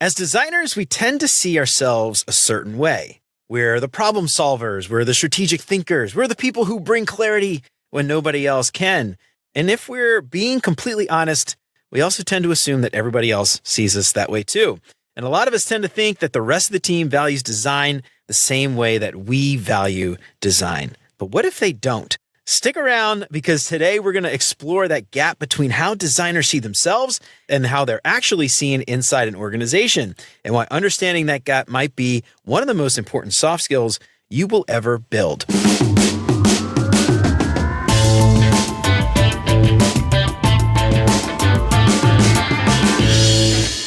As designers, we tend to see ourselves a certain way. We're the problem solvers, we're the strategic thinkers, we're the people who bring clarity when nobody else can. And if we're being completely honest, we also tend to assume that everybody else sees us that way too. And a lot of us tend to think that the rest of the team values design the same way that we value design. But what if they don't? Stick around, because today we're going to explore that gap between how designers see themselves and how they're actually seen inside an organization, and why understanding that gap might be one of the most important soft skills you will ever build.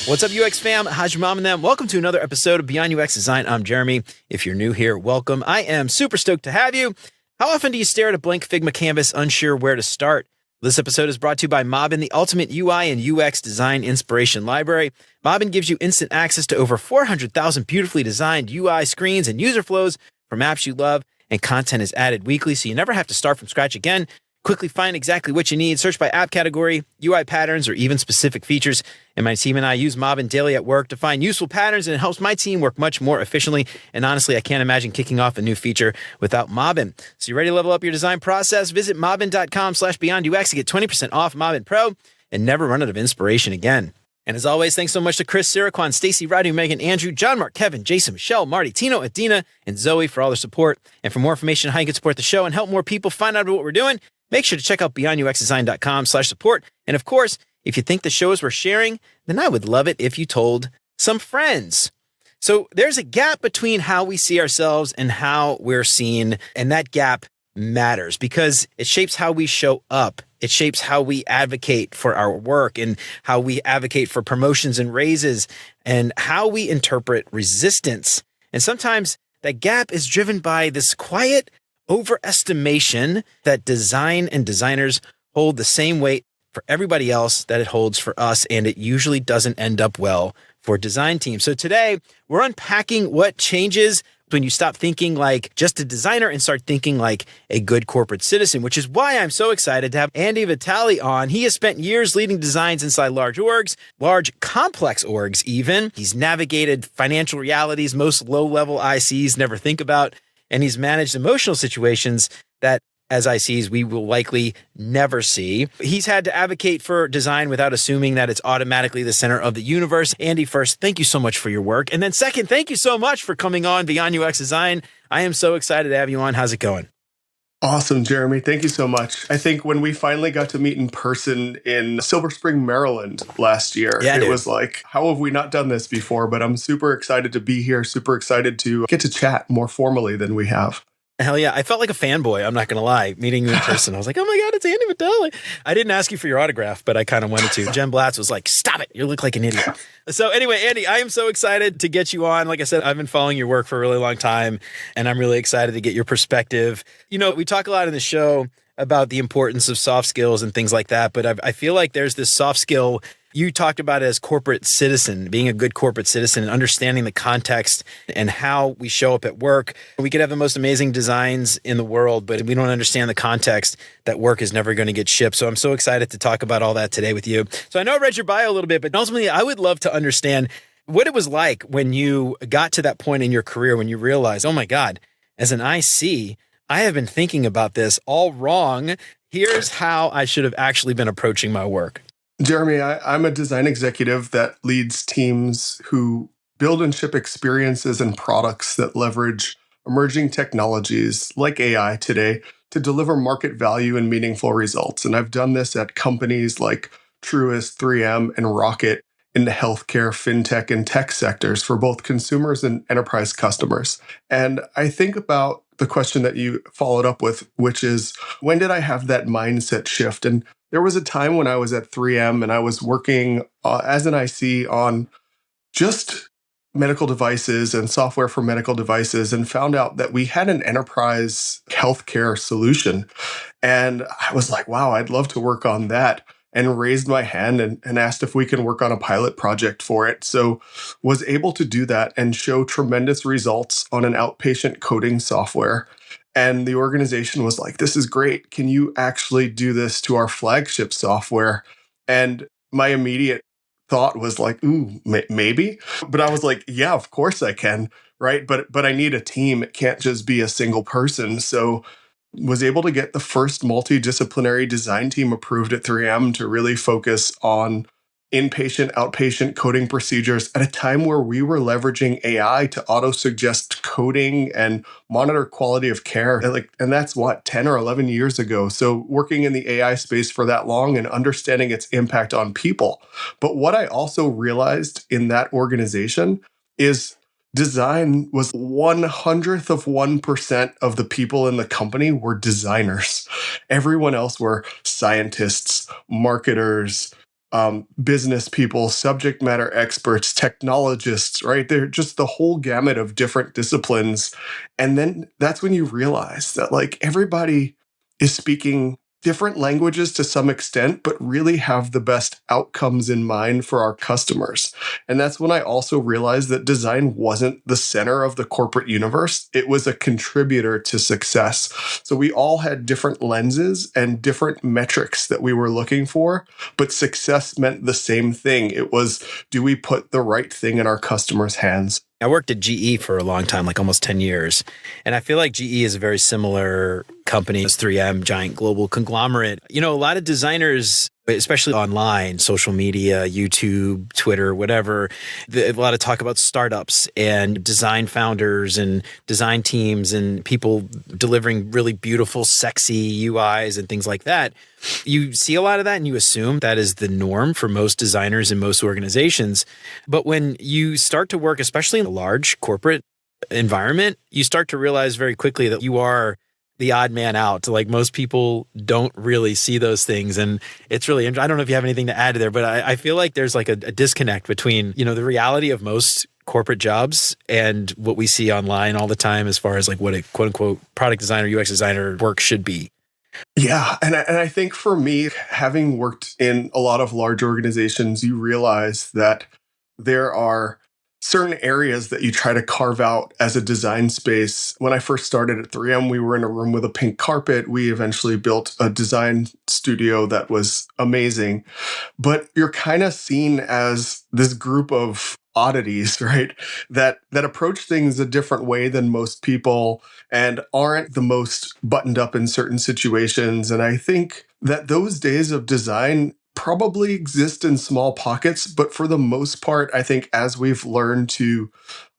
What's up, UX fam? How's your mom and them? Welcome to another episode of Beyond UX Design. I'm Jeremy. If you're new here, welcome. I am super stoked to have you. How often do you stare at a blank Figma canvas, unsure where to start? This episode is brought to you by Mobbin, the ultimate UI and UX design inspiration library. Mobbin gives you instant access to over 400,000 beautifully designed UI screens and user flows from apps you love, and content is added weekly, so you never have to start from scratch again. Quickly find exactly what you need, search by app category, UI patterns, or even specific features. And my team and I use Mobbin daily at work to find useful patterns, and it helps my team work much more efficiently. And honestly, I can't imagine kicking off a new feature without Mobbin. So you ready to level up your design process? Visit mobbin.com/beyondux to get 20% off Mobbin Pro and never run out of inspiration again. And as always, thanks so much to Chris, Siraquan, Stacy, Radu, Megan, Andrew, John, Mark, Kevin, Jason, Michelle, Marty, Tino, Adina, and Zoe for all their support. And for more information on how you can support the show and help more people find out about what we're doing, make sure to check out beyonduxdesign.com/support. And of course, if you think the show is worth sharing, then I would love it if you told some friends. So there's a gap between how we see ourselves and how we're seen. And that gap matters because it shapes how we show up. It shapes how we advocate for our work and how we advocate for promotions and raises and how we interpret resistance. And sometimes that gap is driven by this quiet overestimation that design and designers hold the same weight for everybody else that it holds for us, and it usually doesn't end up well for design teams. So today, we're unpacking what changes when you stop thinking like just a designer and start thinking like a good corporate citizen, which is why I'm so excited to have Andy Vitale on. He has spent years leading designs inside large orgs, large complex orgs even. He's navigated financial realities most low-level ICs never think about, and he's managed emotional situations that, as ICs, we will likely never see. He's had to advocate for design without assuming that it's automatically the center of the universe. Andy, first, thank you so much for your work. And then second, thank you so much for coming on Beyond UX Design. I am so excited to have you on. How's it going? Awesome, Jeremy. Thank you so much. I think when we finally got to meet in person in Silver Spring, Maryland last year, it was like, how have we not done this before? But I'm super excited to be here, super excited to get to chat more formally than we have. Hell yeah. I felt like a fanboy. I'm not going to lie. Meeting you in person, I was like, oh my God, it's Andy Vitale. I didn't ask you for your autograph, but I kind of wanted to. Jen Blatz was like, stop it. You look like an idiot. So anyway, Andy, I am so excited to get you on. Like I said, I've been following your work for a really long time, and I'm really excited to get your perspective. You know, we talk a lot in the show about the importance of soft skills and things like that, but I feel like there's this soft skill. You talked about it as corporate citizen, being a good corporate citizen and understanding the context and how we show up at work. We could have the most amazing designs in the world, but if we don't understand the context, that work is never going to get shipped. So I'm so excited to talk about all that today with you. So I know I read your bio a little bit, but ultimately I would love to understand what it was like when you got to that point in your career when you realized, oh my God, as an IC, I have been thinking about this all wrong. Here's how I should have actually been approaching my work. Jeremy, I'm a design executive that leads teams who build and ship experiences and products that leverage emerging technologies like AI today to deliver market value and meaningful results. And I've done this at companies like Truist, 3M, and Rocket in the healthcare, fintech, and tech sectors for both consumers and enterprise customers. And I think about the question that you followed up with, which is, when did I have that mindset shift? And there was a time when I was at 3M and I was working as an IC on just medical devices and software for medical devices, and found out that we had an enterprise healthcare solution. And I was like, wow, I'd love to work on that, and raised my hand and asked if we can work on a pilot project for it. So was able to do that and show tremendous results on an outpatient coding software. And the organization was like, this is great. Can you actually do this to our flagship software? And my immediate thought was like, ooh, maybe. But I was like, yeah, of course I can, right? But I need a team. It can't just be a single person. So was able to get the first multidisciplinary design team approved at 3M to really focus on inpatient, outpatient coding procedures at a time where we were leveraging AI to auto-suggest coding and monitor quality of care. And that's what, 10 or 11 years ago. So working in the AI space for that long and understanding its impact on people. But what I also realized in that organization is design was 1/100% of the people in the company were designers. Everyone else were scientists, marketers, business people, subject matter experts, technologists, right? They're just the whole gamut of different disciplines. And then that's when you realize that like everybody is speaking different languages to some extent, but really have the best outcomes in mind for our customers. And that's when I also realized that design wasn't the center of the corporate universe. It was a contributor to success. So we all had different lenses and different metrics that we were looking for, but success meant the same thing. It was, do we put the right thing in our customers' hands? I worked at GE for a long time, like almost 10 years. And I feel like GE is a very similar company as 3M, giant global conglomerate. You know, a lot of designers, especially online, social media, YouTube, Twitter, whatever, a lot of talk about startups and design founders and design teams and people delivering really beautiful, sexy UIs and things like that. You see a lot of that and you assume that is the norm for most designers in most organizations. But when you start to work, especially in a large corporate environment, you start to realize very quickly that you are the odd man out. Like most people don't really see those things. And it's really, I don't know if you have anything to add there, but I feel like there's like a disconnect between, you know, the reality of most corporate jobs and what we see online all the time as far as like what a quote unquote product designer, UX designer work should be. Yeah. And I think for me, having worked in a lot of large organizations, you realize that there are certain areas that you try to carve out as a design space. When I first started at 3M, we were in a room with a pink carpet. We eventually built a design studio that was amazing. But you're kind of seen as this group of oddities, right? That approach things a different way than most people and aren't the most buttoned up in certain situations. And I think that those days of design probably exist in small pockets, but for the most part, I think as we've learned to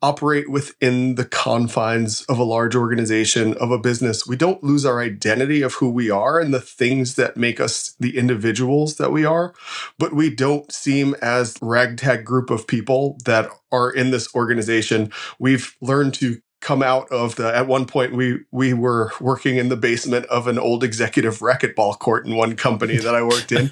operate within the confines of a large organization, of a business, we don't lose our identity of who we are and the things that make us the individuals that we are, but we don't seem as ragtag group of people that are in this organization. We've learned to come out of at one point we were working in the basement of an old executive racquetball court in one company that I worked in.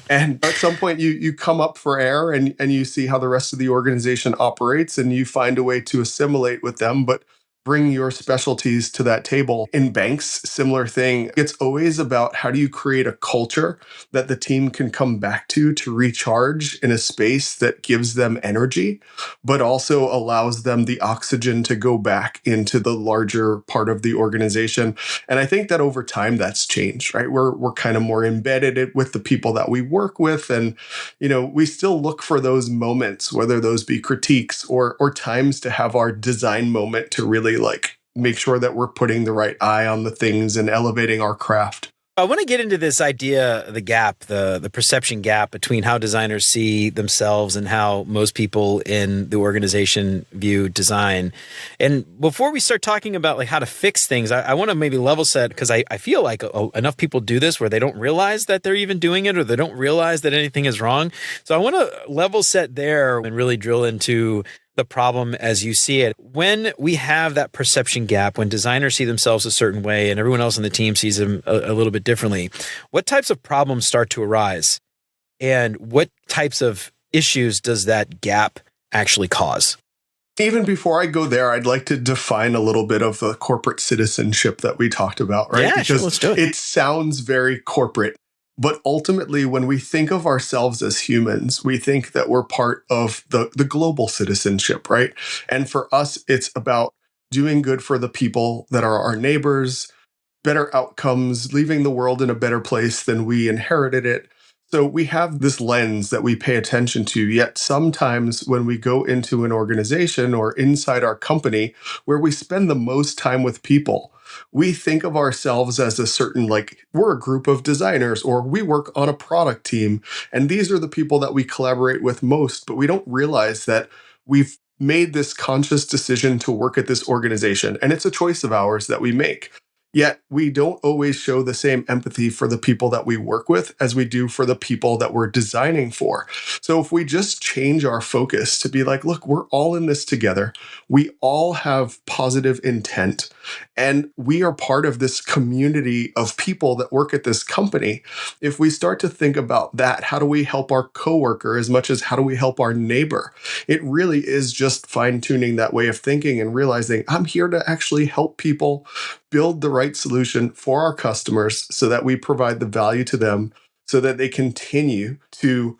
And at some point you come up for air and you see how the rest of the organization operates and you find a way to assimilate with them, but bring your specialties to that table. In banks, similar thing. It's always about how do you create a culture that the team can come back to recharge in a space that gives them energy, but also allows them the oxygen to go back into the larger part of the organization. And I think that over time that's changed, right? We're kind of more embedded with the people that we work with. And, you know, we still look for those moments, whether those be critiques or times to have our design moment to really like make sure that we're putting the right eye on the things and elevating our craft. I want to get into this idea, the gap, the perception gap between how designers see themselves and how most people in the organization view design. And before we start talking about like how to fix things, I want to maybe level set because I feel like enough people do this where they don't realize that they're even doing it or they don't realize that anything is wrong. So I want to level set there and really drill into the problem as you see it. When we have that perception gap, when designers see themselves a certain way and everyone else in the team sees them a little bit differently, what types of problems start to arise? And what types of issues does that gap actually cause? Even before I go there, I'd like to define a little bit of the corporate citizenship that we talked about, right? Yeah, because sure, let's do it. It sounds very corporate. But ultimately, when we think of ourselves as humans, we think that we're part of the global citizenship, right? And for us, it's about doing good for the people that are our neighbors, better outcomes, leaving the world in a better place than we inherited it. So we have this lens that we pay attention to, yet sometimes when we go into an organization or inside our company where we spend the most time with people, we think of ourselves as a certain, like, we're a group of designers or we work on a product team. And these are the people that we collaborate with most, but we don't realize that we've made this conscious decision to work at this organization. And it's a choice of ours that we make. Yet we don't always show the same empathy for the people that we work with as we do for the people that we're designing for. So if we just change our focus to be like, look, we're all in this together. We all have positive intent. And we are part of this community of people that work at this company. If we start to think about that, how do we help our coworker as much as how do we help our neighbor? It really is just fine-tuning that way of thinking and realizing I'm here to actually help people build the right solution for our customers so that we provide the value to them so that they continue to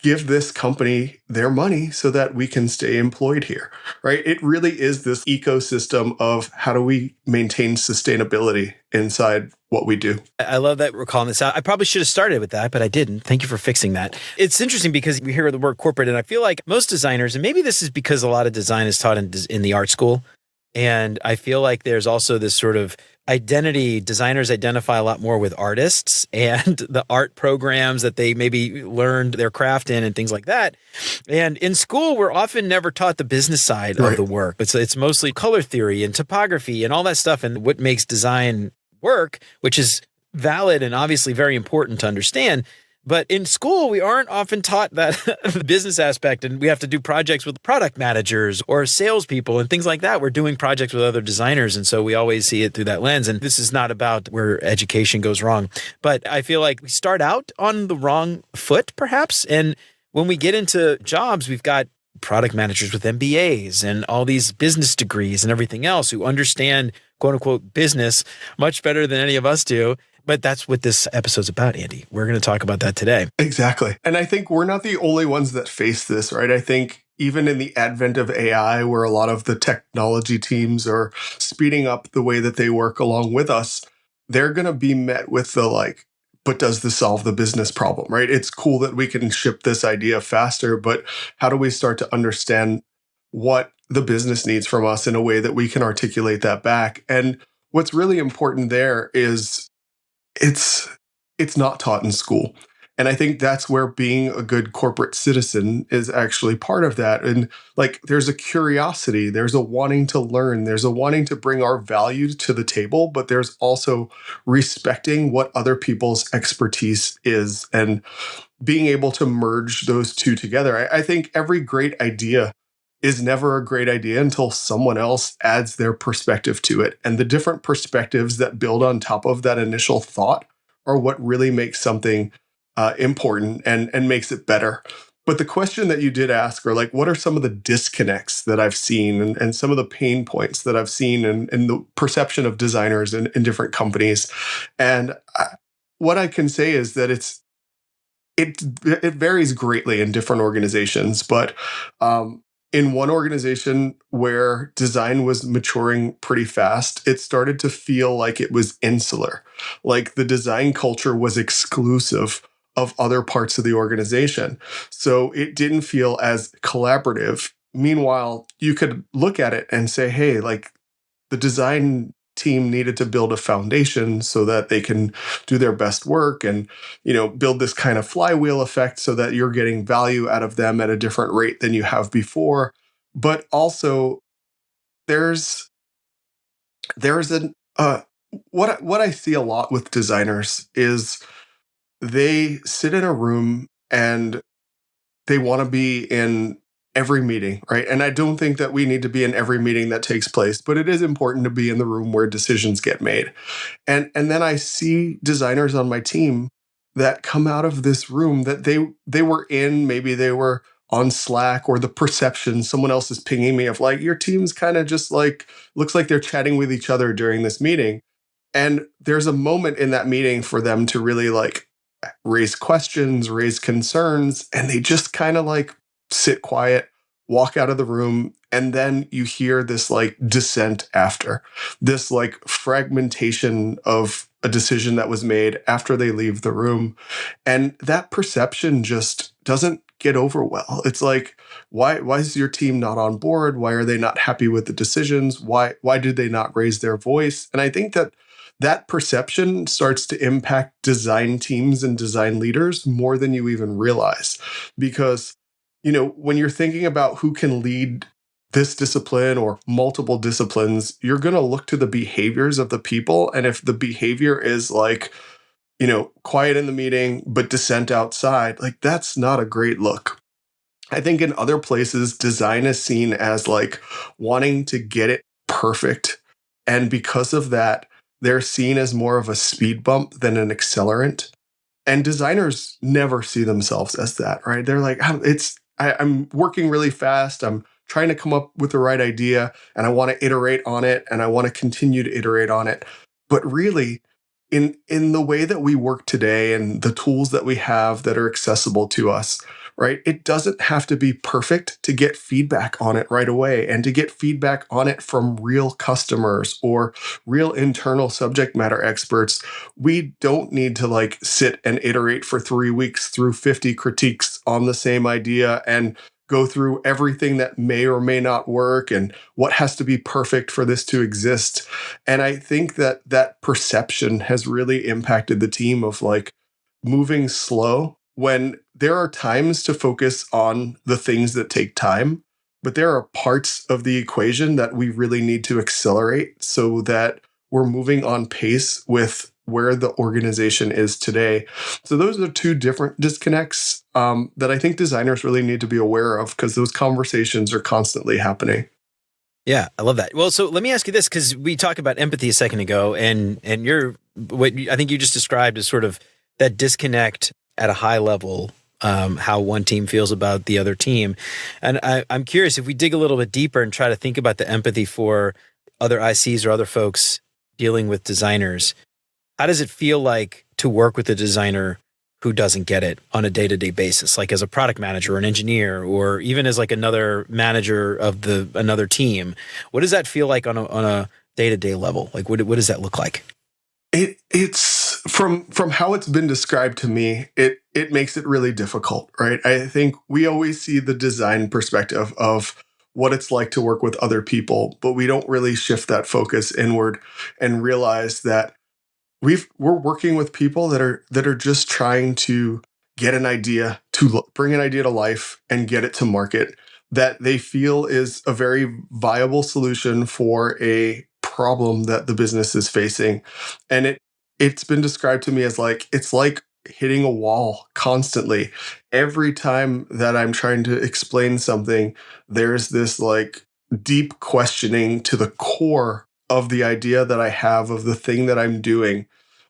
give this company their money so that we can stay employed here, right? It really is this ecosystem of how do we maintain sustainability inside what we do. I love that we're calling this out. I probably should have started with that, but I didn't. Thank you for fixing that. It's interesting because we hear the word corporate, and I feel like most designers, and maybe this is because a lot of design is taught in the art school, and I feel like there's also this sort of identity. Designers identify a lot more with artists and the art programs that they maybe learned their craft in and things like that. And in school, we're often never taught the business side of the work. It's mostly color theory and topography and all that stuff and what makes design work, which is valid and obviously very important to understand. But in school, we aren't often taught that the business aspect, and we have to do projects with product managers or salespeople and things like that. We're doing projects with other designers, and so we always see it through that lens. And this is not about where education goes wrong, but I feel like we start out on the wrong foot, perhaps. And when we get into jobs, we've got product managers with MBAs and all these business degrees and everything else who understand quote unquote business much better than any of us do. But that's what this episode's about, Andy. We're going to talk about that today. Exactly. And I think we're not the only ones that face this, right? I think even in the advent of AI, where a lot of the technology teams are speeding up the way that they work along with us, they're going to be met with the like, but does this solve the business problem, right? It's cool that we can ship this idea faster, but how do we start to understand what the business needs from us in a way that we can articulate that back? And what's really important there is it's not taught in school. And I think that's where being a good corporate citizen is actually part of that. And like, there's a curiosity, there's a wanting to learn, there's a wanting to bring our value to the table, but there's also respecting what other people's expertise is and being able to merge those two together. I think every great idea is never a great idea until someone else adds their perspective to it. And the different perspectives that build on top of that initial thought are what really makes something important and makes it better. But the question that you did ask are like, what are some of the disconnects that I've seen and some of the pain points that I've seen in the perception of designers in different companies? And what I can say is that it varies greatly in different organizations, but in one organization where design was maturing pretty fast, it started to feel like it was insular, like the design culture was exclusive of other parts of the organization. So it didn't feel as collaborative. Meanwhile, you could look at it and say, hey, like the design team needed to build a foundation so that they can do their best work and, build this kind of flywheel effect so that you're getting value out of them at a different rate than you have before. But also there's an what I see a lot with designers is they sit in a room and they want to be in every meeting, right? And I don't think that we need to be in every meeting that takes place, but it is important to be in the room where decisions get made. And then I see designers on my team that come out of this room that they were in, maybe they were on Slack or the perception someone else is pinging me of like, your team's kind of just like, looks like they're chatting with each other during this meeting. And there's a moment in that meeting for them to really like raise questions, raise concerns, and they just kind of like sit quiet, walk out of the room, and then you hear this like dissent after, this like fragmentation of a decision that was made after they leave the room. And that perception just doesn't get over well. It's like, why is your team not on board? Why are they not happy with the decisions? Why did they not raise their voice? And I think that perception starts to impact design teams and design leaders more than you even realize. Because, when you're thinking about who can lead this discipline or multiple disciplines, you're going to look to the behaviors of the people. And if the behavior is like, quiet in the meeting, but dissent outside, like that's not a great look. I think in other places, design is seen as like wanting to get it perfect. And because of that, they're seen as more of a speed bump than an accelerant. And designers never see themselves as that, right? They're like, I'm working really fast. I'm trying to come up with the right idea and I want to iterate on it and I want to continue to iterate on it. But really, in the way that we work today and the tools that we have that are accessible to us, right? It doesn't have to be perfect to get feedback on it right away and to get feedback on it from real customers or real internal subject matter experts. We don't need to like sit and iterate for 3 weeks through 50 critiques on the same idea and go through everything that may or may not work and what has to be perfect for this to exist. And I think that perception has really impacted the team of like moving slow when there are times to focus on the things that take time, but there are parts of the equation that we really need to accelerate so that we're moving on pace with where the organization is today. So those are two different disconnects that I think designers really need to be aware of because those conversations are constantly happening. Yeah, I love that. Well, so let me ask you this, because we talked about empathy a second ago, and I think you just described as sort of that disconnect at a high level, how one team feels about the other team. And I'm curious if we dig a little bit deeper and try to think about the empathy for other ICs or other folks dealing with designers. How does it feel like to work with a designer who doesn't get it on a day-to-day basis, like as a product manager or an engineer, or even as like another manager of another team? What does that feel like on a day-to-day level? Like what does that look like? It's from how it's been described to me, it makes it really difficult, right? I think we always see the design perspective of what it's like to work with other people, but we don't really shift that focus inward and realize that we're working with people that are just trying to get an idea, to bring an idea to life and get it to market that they feel is a very viable solution for a problem that the business is facing. And it's been described to me as like it's like hitting a wall constantly. Every time that I'm trying to explain something, there's this like deep questioning to the core of the idea that I have of the thing that I'm doing,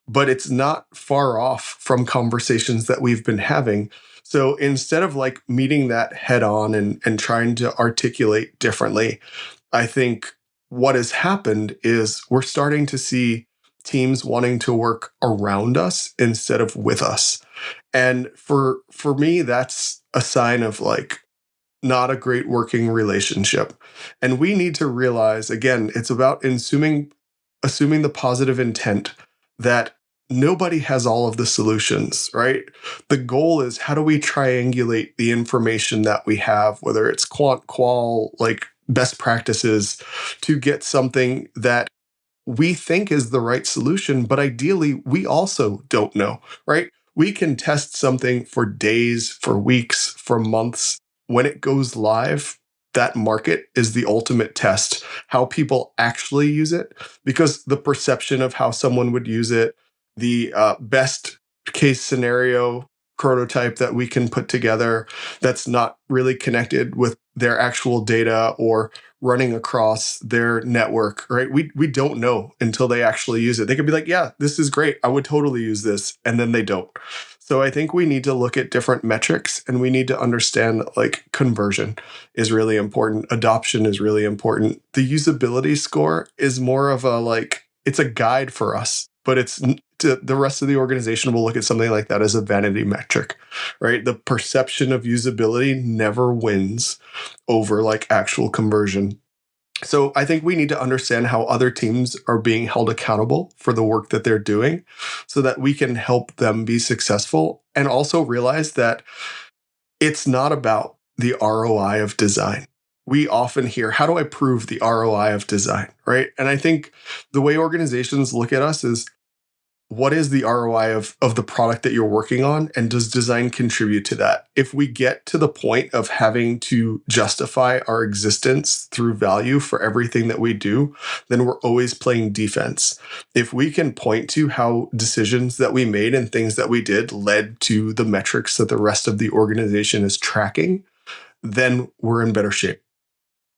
but it's not far off from conversations that we've been having. So instead of like meeting that head on and trying to articulate differently, I think what has happened is we're starting to see teams wanting to work around us instead of with us. And for me, that's a sign of like not a great working relationship. And we need to realize, again, it's about assuming the positive intent that nobody has all of the solutions, right? The goal is how do we triangulate the information that we have, whether it's quant, qual, like best practices, to get something that we think is the right solution, but ideally we also don't know, right? We can test something for days, for weeks, for months. When it goes live, that market is the ultimate test, how people actually use it, because the perception of how someone would use it, the best case scenario prototype that we can put together that's not really connected with their actual data or running across their network, right? We don't know until they actually use it. They could be like, yeah, this is great. I would totally use this. And then they don't. So I think we need to look at different metrics and we need to understand that like conversion is really important. Adoption is really important. The usability score is more of a like, it's a guide for us, but the rest of the organization will look at something like that as a vanity metric, right? The perception of usability never wins over like actual conversion. So I think we need to understand how other teams are being held accountable for the work that they're doing so that we can help them be successful, and also realize that it's not about the ROI of design. We often hear, how do I prove the ROI of design, right? And I think the way organizations look at us is, what is the ROI of the product that you're working on? And does design contribute to that? If we get to the point of having to justify our existence through value for everything that we do, then we're always playing defense. If we can point to how decisions that we made and things that we did led to the metrics that the rest of the organization is tracking, then we're in better shape.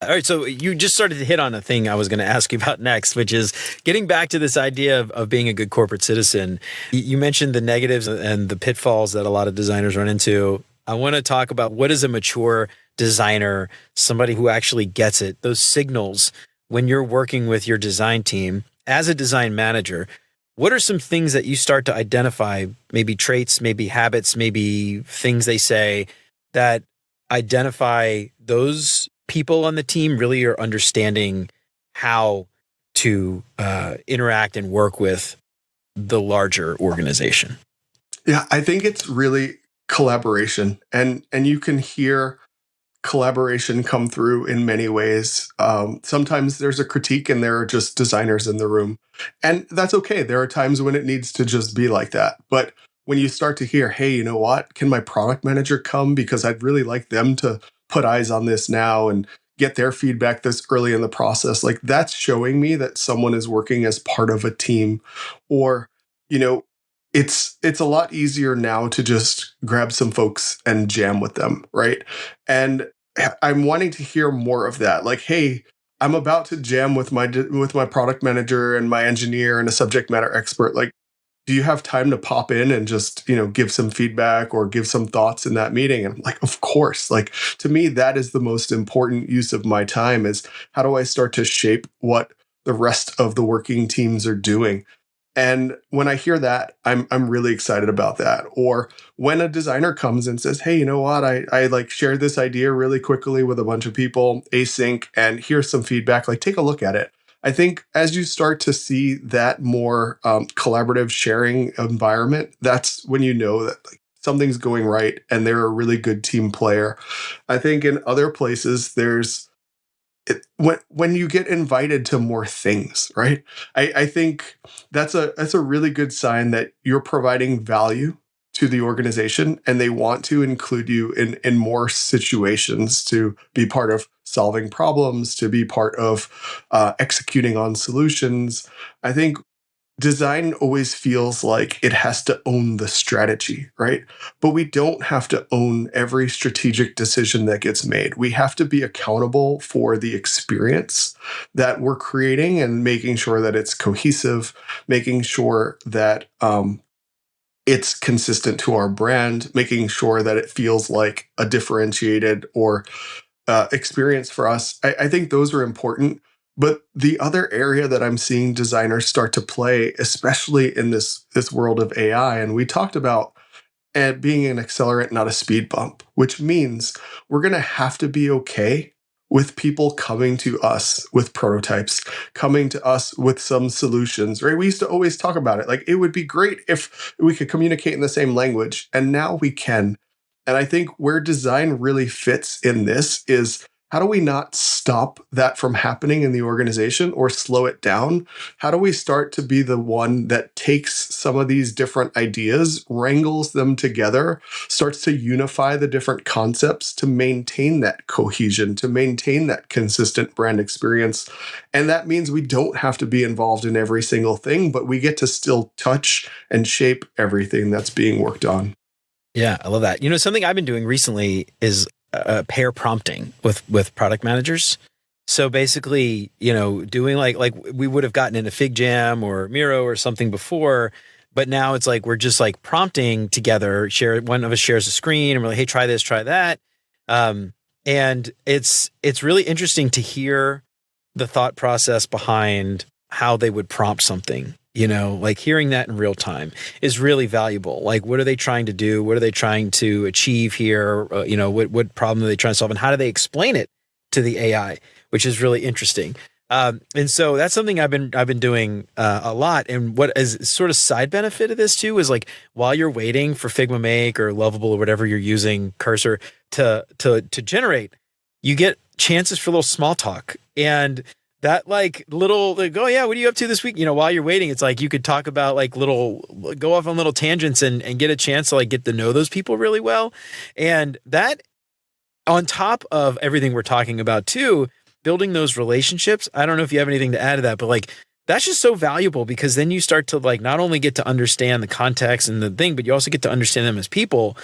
All right, so you just started to hit on a thing I was going to ask you about next, which is getting back to this idea of being a good corporate citizen. You mentioned the negatives and the pitfalls that a lot of designers run into. I want to talk about, what is a mature designer, somebody who actually gets it, those signals when you're working with your design team as a design manager. What are some things that you start to identify, maybe traits, maybe habits, maybe things they say that identify those people on the team really are understanding how to interact and work with the larger organization? Yeah, I think it's really collaboration, and you can hear collaboration come through in many ways. Sometimes there's a critique and there are just designers in the room, and that's okay. There are times when it needs to just be like that. But when you start to hear, hey, you know what? Can my product manager come? Because I'd really like them to put eyes on this now and get their feedback this early in the process. Like, that's showing me that someone is working as part of a team. Or, you know, it's a lot easier now to just grab some folks and jam with them, right? And I'm wanting to hear more of that. Like, hey, I'm about to jam with my product manager and my engineer and a subject matter expert. Like, do you have time to pop in and just, give some feedback or give some thoughts in that meeting? And I'm like, of course. Like, to me, that is the most important use of my time, is how do I start to shape what the rest of the working teams are doing? And when I hear that, I'm really excited about that. Or when a designer comes and says, hey, you know what? I like shared this idea really quickly with a bunch of people, async, and here's some feedback. Like, take a look at it. I think as you start to see that more collaborative sharing environment, that's when you know that, like, something's going right and they're a really good team player. I think in other places, when you get invited to more things, right? I think that's a really good sign that you're providing value to the organization and they want to include you in more situations, to be part of solving problems, to be part of executing on solutions. I think design always feels like it has to own the strategy, right? But we don't have to own every strategic decision that gets made. We have to be accountable for the experience that we're creating and making sure that it's cohesive, making sure that it's consistent to our brand, making sure that it feels like a differentiated or experience for us. I think those are important. But the other area that I'm seeing designers start to play, especially in this world of AI, and we talked about being an accelerant, not a speed bump, which means we're going to have to be okay with people coming to us with prototypes, coming to us with some solutions, right? We used to always talk about it. Like, it would be great if we could communicate in the same language, and now we can. And I think where design really fits in this is, how do we not stop that from happening in the organization or slow it down? How do we start to be the one that takes some of these different ideas, wrangles them together, starts to unify the different concepts to maintain that cohesion, to maintain that consistent brand experience? And that means we don't have to be involved in every single thing, but we get to still touch and shape everything that's being worked on. Yeah, I love that. Something I've been doing recently is pair prompting with product managers. So basically, doing like we would have gotten into Fig Jam or Miro or something before, but now it's like we're just like prompting together. One of us shares a screen and we're like, hey, try this, try that. And it's really interesting to hear the thought process behind how they would prompt something. Like hearing that in real time is really valuable. Like, what are they trying to do? What are they trying to achieve here? What problem are they trying to solve? And how do they explain it to the AI, which is really interesting. And so that's something I've been doing a lot. And what is sort of side benefit of this too is like while you're waiting for Figma Make or Lovable or whatever you're using Cursor to generate, you get chances for a little small talk. And that like little like, oh yeah, what are you up to this week? While you're waiting, it's like you could talk about like go off on little tangents and get a chance to like get to know those people really well. And that on top of everything we're talking about too, building those relationships. I don't know if you have anything to add to that, but like that's just so valuable because then you start to like not only get to understand the context and the thing, but you also get to understand them as people.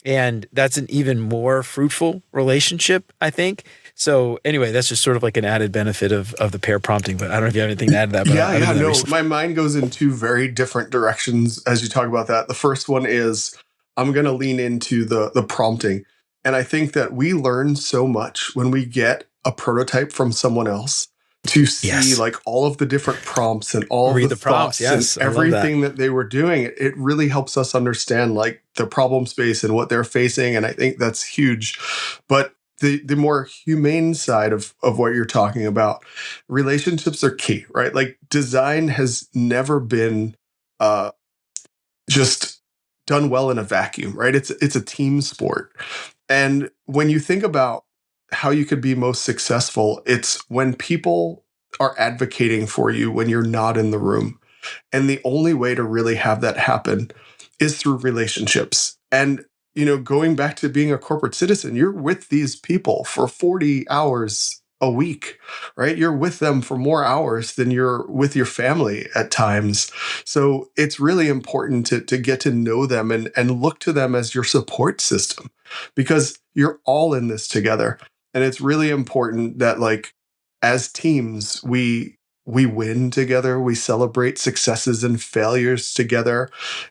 And that's an even more fruitful relationship, I think. So anyway, that's just sort of like an added benefit of the pair prompting, but I don't know if you have anything to add to that. But no, my mind goes in two very different directions as you talk about that. The first one is I'm going to lean into the prompting. And I think that we learn so much when we get a prototype from someone else to see like all of the different prompts and all read the prompts and everything that they were doing. It really helps us understand like the problem space and what they're facing. And I think that's huge. But the more humane side of what you're talking about, relationships are key, right? Like design has never been just done well in a vacuum, right? It's a team sport. And when you think about how you could be most successful, it's when people are advocating for you when you're not in the room. And the only way to really have that happen is through relationships. And, going back to being a corporate citizen, you're with these people for 40 hours a week, right? You're with them for more hours than you're with your family at times. So it's really important to get to know them and look to them as your support system because you're all in this together. And it's really important that like as teams, we win together, we celebrate successes and failures together.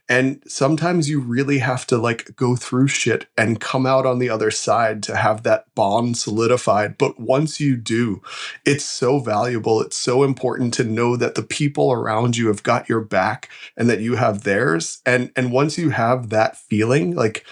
And sometimes you really have to like go through shit and come out on the other side to have that bond solidified. But once you do, it's so valuable. It's so important to know that the people around you have got your back and that you have theirs. And once you have that feeling, like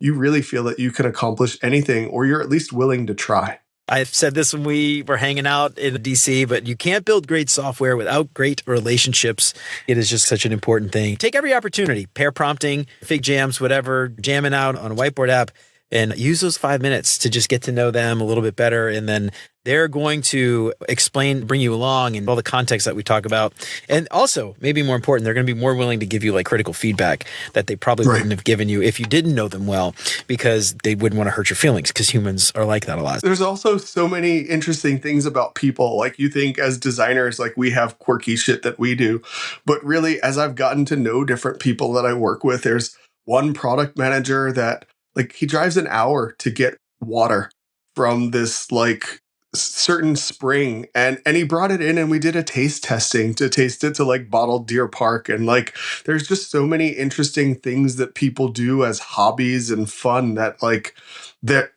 you really feel that you can accomplish anything or you're at least willing to try. I've said this when we were hanging out in DC, but you can't build great software without great relationships. It is just such an important thing. Take every opportunity, pair prompting, fig jams, whatever, jamming out on a whiteboard app, and use those 5 minutes to just get to know them a little bit better. And then they're going to explain, bring you along and all the context that we talk about. And also, maybe more important, they're going to be more willing to give you like critical feedback that they probably wouldn't have given you if you didn't know them well, because they wouldn't want to hurt your feelings because humans are like that a lot. There's also so many interesting things about people. Like you think as designers, like we have quirky shit that we do. But really, as I've gotten to know different people that I work with, there's one product manager that like he drives an hour to get water from this like certain spring and he brought it in and we did a taste testing to taste it to like bottled Deer Park. And like there's just so many interesting things that people do as hobbies and fun that like that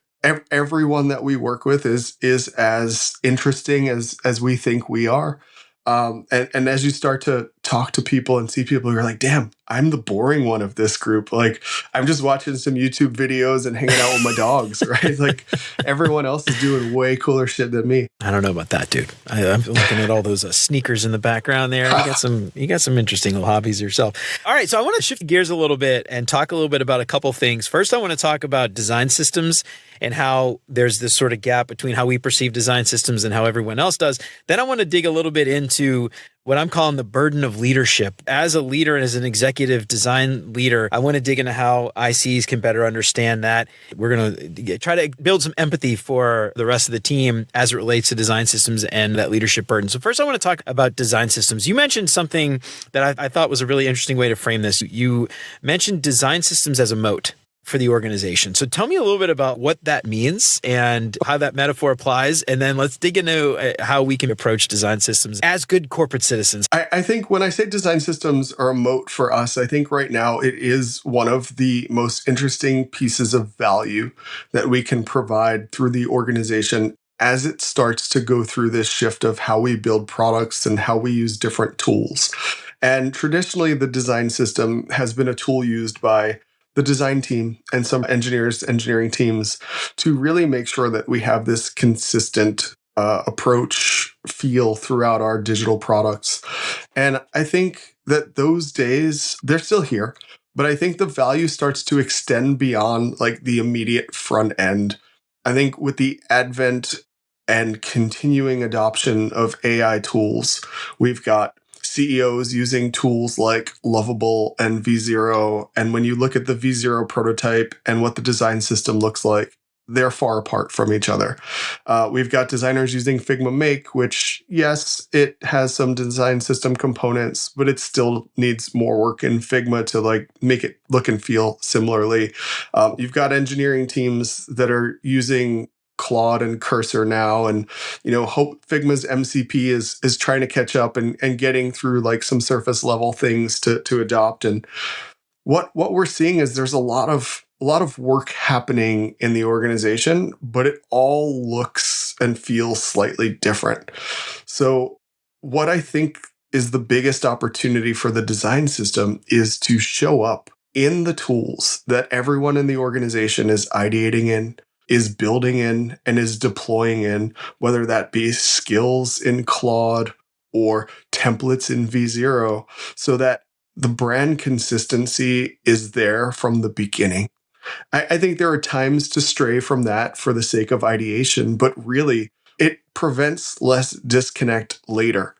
everyone that we work with is as interesting as we think we are. And as you start to talk to people and see people, you're like, damn, I'm the boring one of this group. Like, I'm just watching some YouTube videos and hanging out with my dogs, right? Like, everyone else is doing way cooler shit than me. I don't know about that, dude. I'm looking at all those sneakers in the background there. You got some interesting little hobbies yourself. All right, so I want to shift gears a little bit and talk a little bit about a couple things. First, I want to talk about design systems and how there's this sort of gap between how we perceive design systems and how everyone else does. Then I want to dig a little bit into what I'm calling the burden of leadership. As a leader and as an executive design leader, I want to dig into how ICs can better understand that. We're going to try to build some empathy for the rest of the team as it relates to design systems and that leadership burden. So first, I want to talk about design systems. You mentioned something that I thought was a really interesting way to frame this. You mentioned design systems as a moat for the organization. So tell me a little bit about what that means and how that metaphor applies. And then let's dig into how we can approach design systems as good corporate citizens. I think when I say design systems are a moat for us, I think right now it is one of the most interesting pieces of value that we can provide through the organization as it starts to go through this shift of how we build products and how we use different tools. And traditionally, the design system has been a tool used by the design team and some engineering teams to really make sure that we have this consistent approach feel throughout our digital products. And I think that those days, they're still here, but I think the value starts to extend beyond like the immediate front end. I think with the advent and continuing adoption of AI tools, we've got CEOs using tools like Lovable and V0. And when you look at the V0 prototype and what the design system looks like, they're far apart from each other. We've got designers using Figma Make, which, yes, it has some design system components, but it still needs more work in Figma to like make it look and feel similarly. You've got engineering teams that are using Claude and Cursor now, and hope Figma's MCP is trying to catch up and getting through like some surface level things to adopt. And what we're seeing is there's a lot of work happening in the organization, but it all looks and feels slightly different. So what I think is the biggest opportunity for the design system is to show up in the tools that everyone in the organization is ideating in, is building in, and is deploying in, whether that be skills in Claude or templates in V0, so that the brand consistency is there from the beginning. I think there are times to stray from that for the sake of ideation, but really it prevents less disconnect later,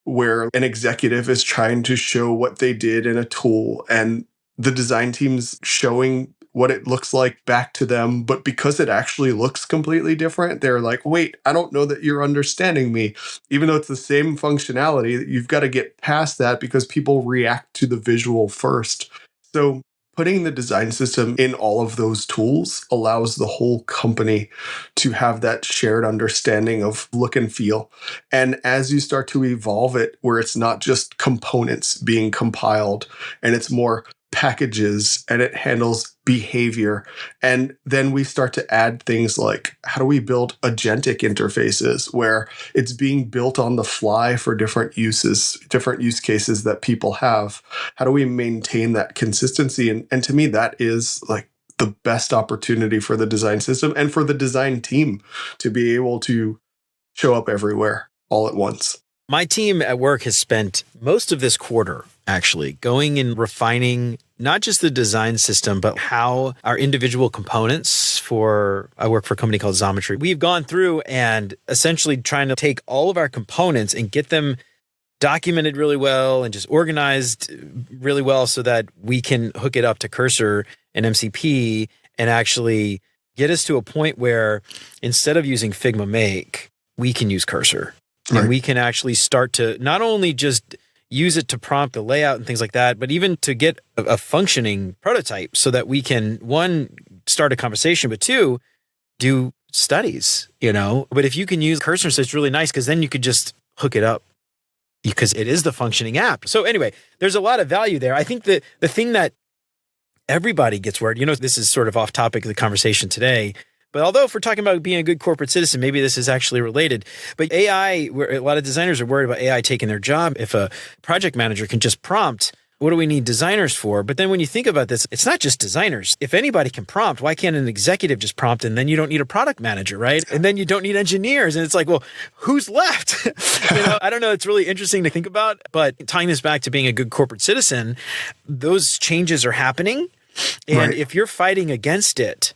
where an executive is trying to show what they did in a tool and the design team's showing what it looks like back to them. But because it actually looks completely different, they're like, wait, I don't know that you're understanding me. Even though it's the same functionality, you've got to get past that because people react to the visual first. So putting the design system in all of those tools allows the whole company to have that shared understanding of look and feel. And as you start to evolve it, where it's not just components being compiled and it's more packages and it handles behavior. And then we start to add things like, how do we build agentic interfaces where it's being built on the fly for different use cases that people have? How do we maintain that consistency? And to me, that is like the best opportunity for the design system and for the design team to be able to show up everywhere all at once. My team at work has spent most of this quarter actually going and refining not just the design system, but how our individual components I work for a company called Xometry. We've gone through and essentially trying to take all of our components and get them documented really well and just organized really well so that we can hook it up to Cursor and MCP and actually get us to a point where instead of using Figma Make, we can use Cursor. Right. And we can actually start to not only just use it to prompt the layout and things like that, but even to get a functioning prototype so that we can, one, start a conversation, but two, do studies, But if you can use Cursor, so it's really nice because then you could just hook it up because it is the functioning app. So anyway, there's a lot of value there. I think that the thing that everybody gets worried, this is sort of off topic of the conversation today, but although if we're talking about being a good corporate citizen, maybe this is actually related. But AI, a lot of designers are worried about AI taking their job. If a project manager can just prompt, what do we need designers for? But then when you think about this, it's not just designers. If anybody can prompt, why can't an executive just prompt and then you don't need a product manager, right? And then you don't need engineers. And it's like, well, who's left? I don't know. It's really interesting to think about. But tying this back to being a good corporate citizen, those changes are happening. And if you're fighting against it,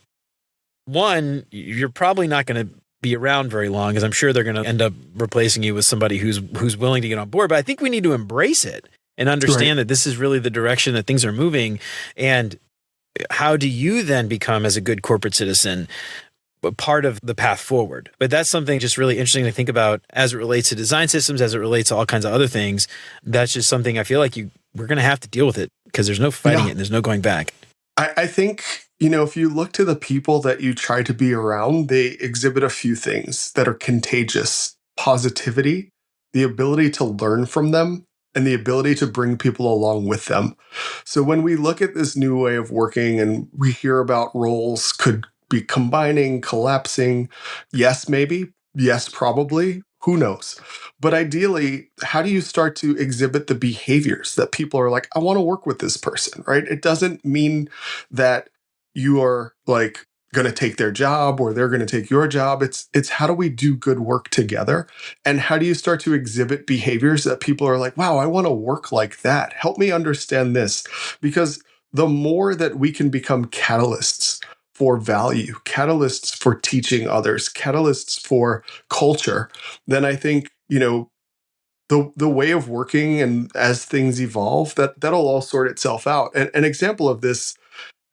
one, you're probably not going to be around very long because I'm sure they're going to end up replacing you with somebody who's willing to get on board. But I think we need to embrace it and understand that this is really the direction that things are moving. And how do you then become, as a good corporate citizen, a part of the path forward? But that's something just really interesting to think about as it relates to design systems, as it relates to all kinds of other things. That's just something I feel like we're going to have to deal with it because there's no fighting it and there's no going back. I think, if you look to the people that you try to be around, they exhibit a few things that are contagious: positivity, the ability to learn from them, and the ability to bring people along with them. So when we look at this new way of working and we hear about roles could be combining, collapsing, yes, maybe, yes, probably. Who knows? But ideally, how do you start to exhibit the behaviors that people are like, I want to work with this person, right? It doesn't mean that you are like going to take their job or they're going to take your job. It's how do we do good work together? And how do you start to exhibit behaviors that people are like, wow, I want to work like that. Help me understand this. Because the more that we can become catalysts for value, catalysts for teaching others, catalysts for culture, then I think, the way of working and as things evolve, that'll all sort itself out. And an example of this,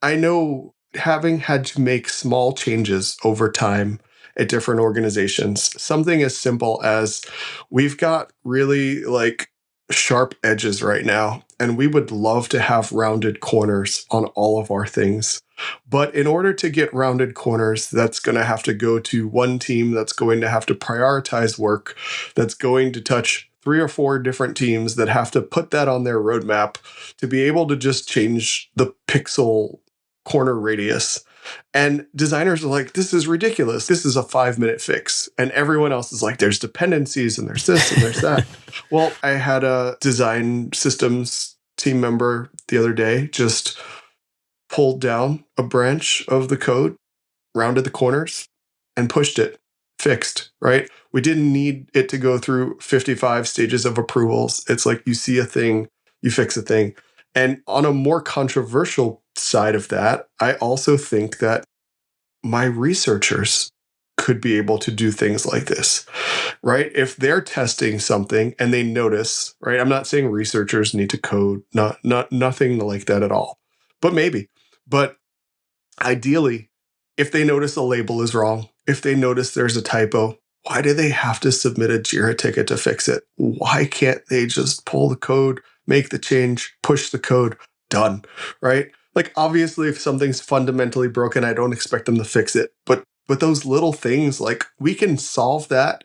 I know having had to make small changes over time at different organizations, something as simple as we've got really like sharp edges right now, and we would love to have rounded corners on all of our things. But in order to get rounded corners, that's going to have to go to one team that's going to have to prioritize work, that's going to touch 3 or 4 different teams that have to put that on their roadmap to be able to just change the pixel corner radius. And designers are like, this is ridiculous. This is a 5-minute fix. And everyone else is like, there's dependencies and there's this and there's that. Well, I had a design systems team member the other day just pulled down a branch of the code, rounded the corners, and pushed it, fixed, right? We didn't need it to go through 55 stages of approvals. It's like you see a thing, you fix a thing. And on a more controversial side of that, I also think that my researchers could be able to do things like this, right? If they're testing something and they notice, right? I'm not saying researchers need to code, nothing like that at all, but maybe. But ideally, if they notice a label is wrong, if they notice there's a typo, why do they have to submit a Jira ticket to fix it? Why can't they just pull the code, make the change, push the code, done, right? Like obviously if something's fundamentally broken, I don't expect them to fix it. But those little things, like we can solve that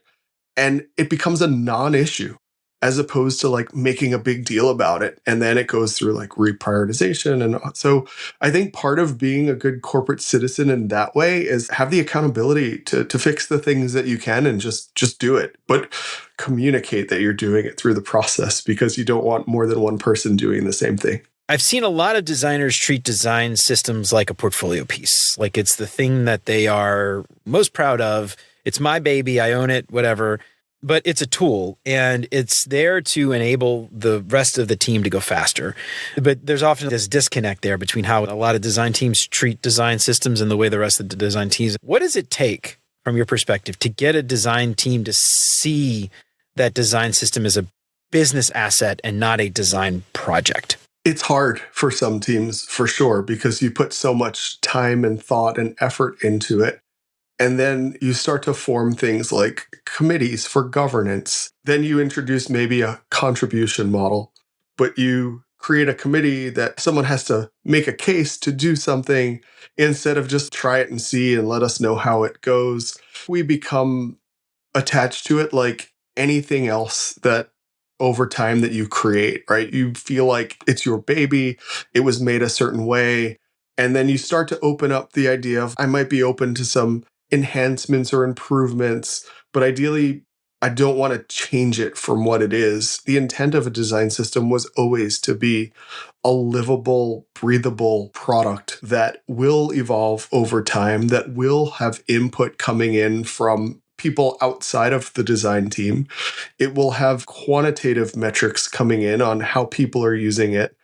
and it becomes a non-issue as opposed to like making a big deal about it. And then it goes through like reprioritization. And so I think part of being a good corporate citizen in that way is have the accountability to fix the things that you can and just do it. But communicate that you're doing it through the process because you don't want more than one person doing the same thing. I've seen a lot of designers treat design systems like a portfolio piece. Like it's the thing that they are most proud of. It's my baby. I own it, whatever. But it's a tool and it's there to enable the rest of the team to go faster. But there's often this disconnect there between how a lot of design teams treat design systems and the way the rest of the design teams. What does it take from your perspective to get a design team to see that design system as a business asset and not a design project? It's hard for some teams, for sure, because you put so much time and thought and effort into it. And then you start to form things like committees for governance. Then you introduce maybe a contribution model, but you create a committee that someone has to make a case to do something instead of just try it and see and let us know how it goes. We become attached to it like anything else that over time that you create, right? You feel like it's your baby. It was made a certain way. And then you start to open up the idea of, I might be open to some enhancements or improvements, but ideally, I don't want to change it from what it is. The intent of a design system was always to be a livable, breathable product that will evolve over time, that will have input coming in from people outside of the design team. It will have quantitative metrics coming in on how people are using it,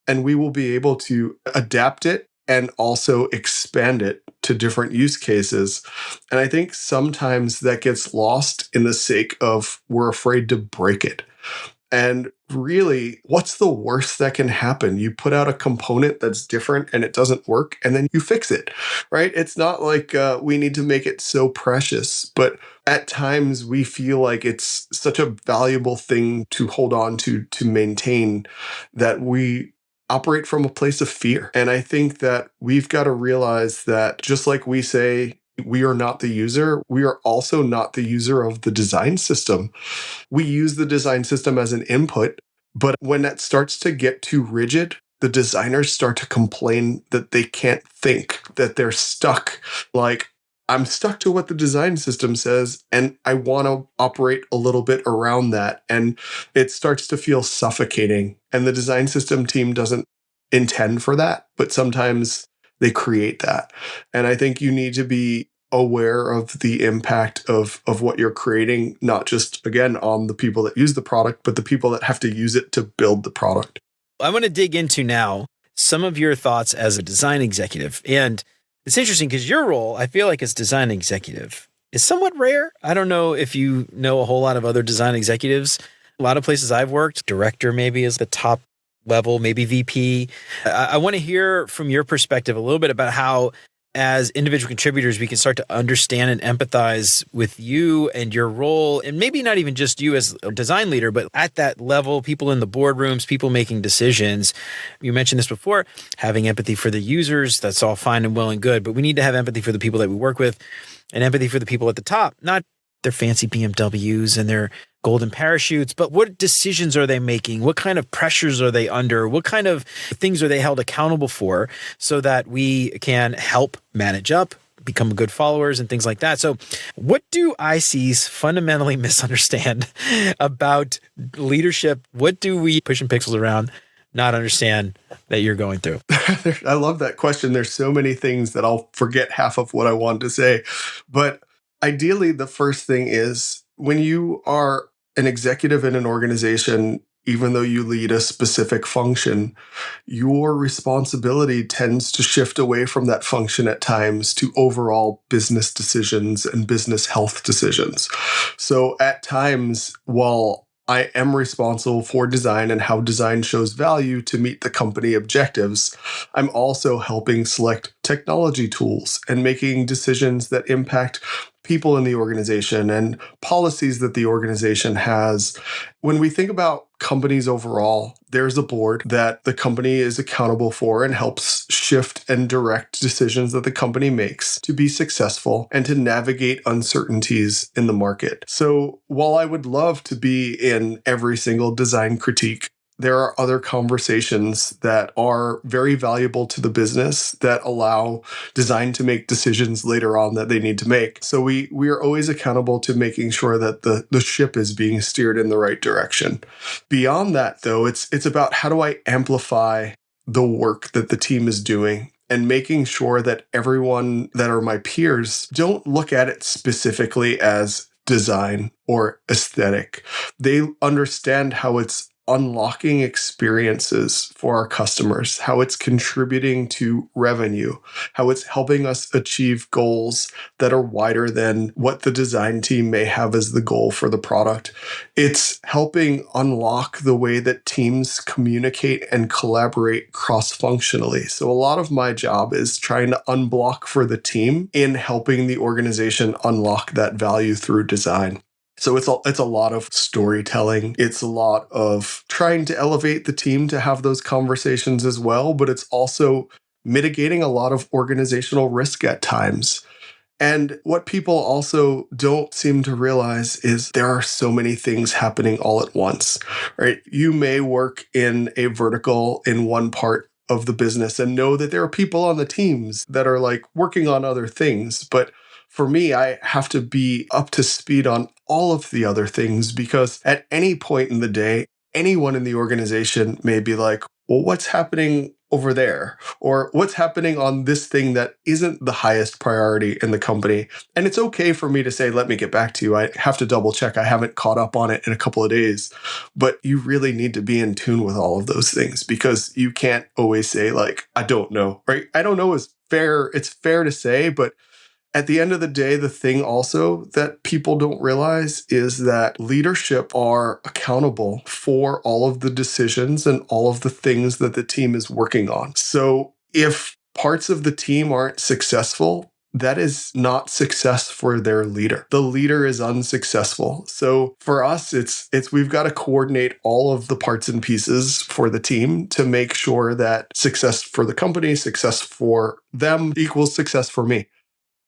and we will be able to adapt it and also expand it to different use cases. And I think sometimes that gets lost in the sake of we're afraid to break it. And really, what's the worst that can happen? You put out a component that's different and it doesn't work, and then you fix it, right? It's not like we need to make it so precious, but at times we feel like it's such a valuable thing to hold on to maintain that we operate from a place of fear. And I think that we've got to realize that just like we say, we are not the user, we are also not the user of the design system. We use the design system as an input, but when that starts to get too rigid, the designers start to complain that they can't think, that they're stuck. Like, I'm stuck to what the design system says, and I want to operate a little bit around that. And it starts to feel suffocating. And the design system team doesn't intend for that, but sometimes they create that. And I think you need to be aware of the impact of what you're creating, not just, again, on the people that use the product, but the people that have to use it to build the product. I want to dig into now some of your thoughts as a design executive. And it's interesting because your role, I feel like as design executive, is somewhat rare. I don't know if you know a whole lot of other design executives. A lot of places I've worked, director maybe is the top level, maybe VP. I want to hear from your perspective a little bit about how, as individual contributors, we can start to understand and empathize with you and your role, and maybe not even just you as a design leader, but at that level, people in the boardrooms, people making decisions. You mentioned this before, having empathy for the users, that's all fine and well and good, but we need to have empathy for the people that we work with and empathy for the people at the top, not their fancy BMWs and their golden parachutes, but what decisions are they making? What kind of pressures are they under? What kind of things are they held accountable for so that we can help manage up, become good followers and things like that? So what do ICs fundamentally misunderstand about leadership? What do we pushing pixels around not understand that you're going through? I love that question. There's so many things that I'll forget half of what I wanted to say. But ideally, the first thing is when you are an executive in an organization, even though you lead a specific function, your responsibility tends to shift away from that function at times to overall business decisions and business health decisions. So at times, while I am responsible for design and how design shows value to meet the company objectives, I'm also helping select technology tools and making decisions that impact people in the organization and policies that the organization has. When we think about companies overall, there's a board that the company is accountable for and helps shift and direct decisions that the company makes to be successful and to navigate uncertainties in the market. So while I would love to be in every single design critique, there are other conversations that are very valuable to the business that allow design to make decisions later on that they need to make. So we are always accountable to making sure that the ship is being steered in the right direction. Beyond that, though, it's about how do I amplify the work that the team is doing and making sure that everyone that are my peers don't look at it specifically as design or aesthetic. They understand how it's unlocking experiences for our customers, how it's contributing to revenue, how it's helping us achieve goals that are wider than what the design team may have as the goal for the product. It's helping unlock the way that teams communicate and collaborate cross-functionally. So a lot of my job is trying to unblock for the team in helping the organization unlock that value through design. So it's a lot of storytelling. It's a lot of trying to elevate the team to have those conversations as well, but it's also mitigating a lot of organizational risk at times. And what people also don't seem to realize is there are so many things happening all at once, right? You may work in a vertical in one part of the business and know that there are people on the teams that are like working on other things, but for me, I have to be up to speed on all of the other things because at any point in the day, anyone in the organization may be like, well, what's happening over there? Or what's happening on this thing that isn't the highest priority in the company? And it's okay for me to say, let me get back to you. I have to double check. I haven't caught up on it in a couple of days. But you really need to be in tune with all of those things because you can't always say like, I don't know, right? I don't know is fair. It's fair to say, but at the end of the day, the thing also that people don't realize is that leadership are accountable for all of the decisions and all of the things that the team is working on. So if parts of the team aren't successful, that is not success for their leader. The leader is unsuccessful. So for us, it's we've got to coordinate all of the parts and pieces for the team to make sure that success for the company, success for them equals success for me.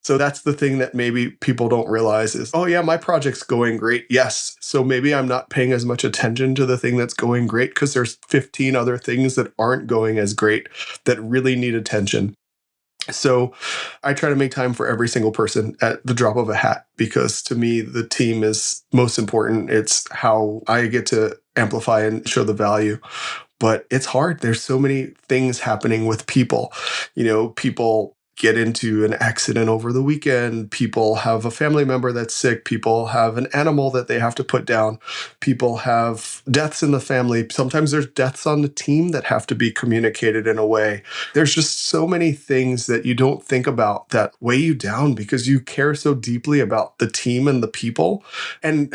So that's the thing that maybe people don't realize is, oh yeah, my project's going great. Yes. So maybe I'm not paying as much attention to the thing that's going great because there's 15 other things that aren't going as great that really need attention. So I try to make time for every single person at the drop of a hat, because to me, the team is most important. It's how I get to amplify and show the value. But it's hard. There's so many things happening with people. People get into an accident over the weekend. People have a family member that's sick. People have an animal that they have to put down. People have deaths in the family. Sometimes there's deaths on the team that have to be communicated in a way. There's just so many things that you don't think about that weigh you down because you care so deeply about the team and the people. And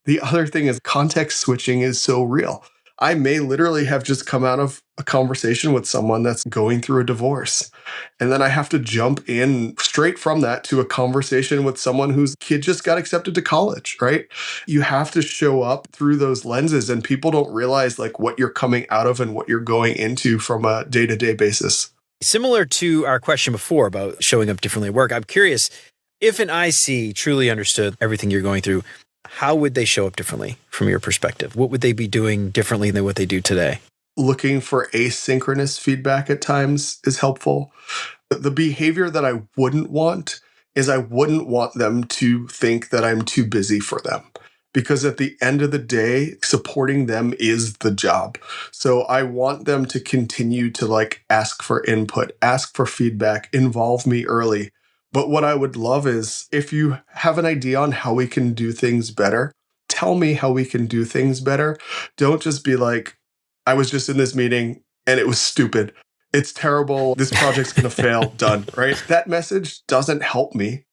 the other thing is context switching is so real. I may literally have just come out of a conversation with someone that's going through a divorce. And then I have to jump in straight from that to a conversation with someone whose kid just got accepted to college, right? You have to show up through those lenses, and people don't realize like what you're coming out of and what you're going into from a day-to-day basis. Similar to our question before about showing up differently at work, I'm curious, if an IC truly understood everything you're going through, how would they show up differently from your perspective? What would they be doing differently than what they do today? Looking for asynchronous feedback at times is helpful. The behavior that I wouldn't want is I wouldn't want them to think that I'm too busy for them. Because at the end of the day, supporting them is the job. So I want them to continue to ask for input, ask for feedback, involve me early. But what I would love is if you have an idea on how we can do things better, tell me how we can do things better. Don't just be like, I was just in this meeting and it was stupid. It's terrible. This project's going to fail. Done. Right? That message doesn't help me.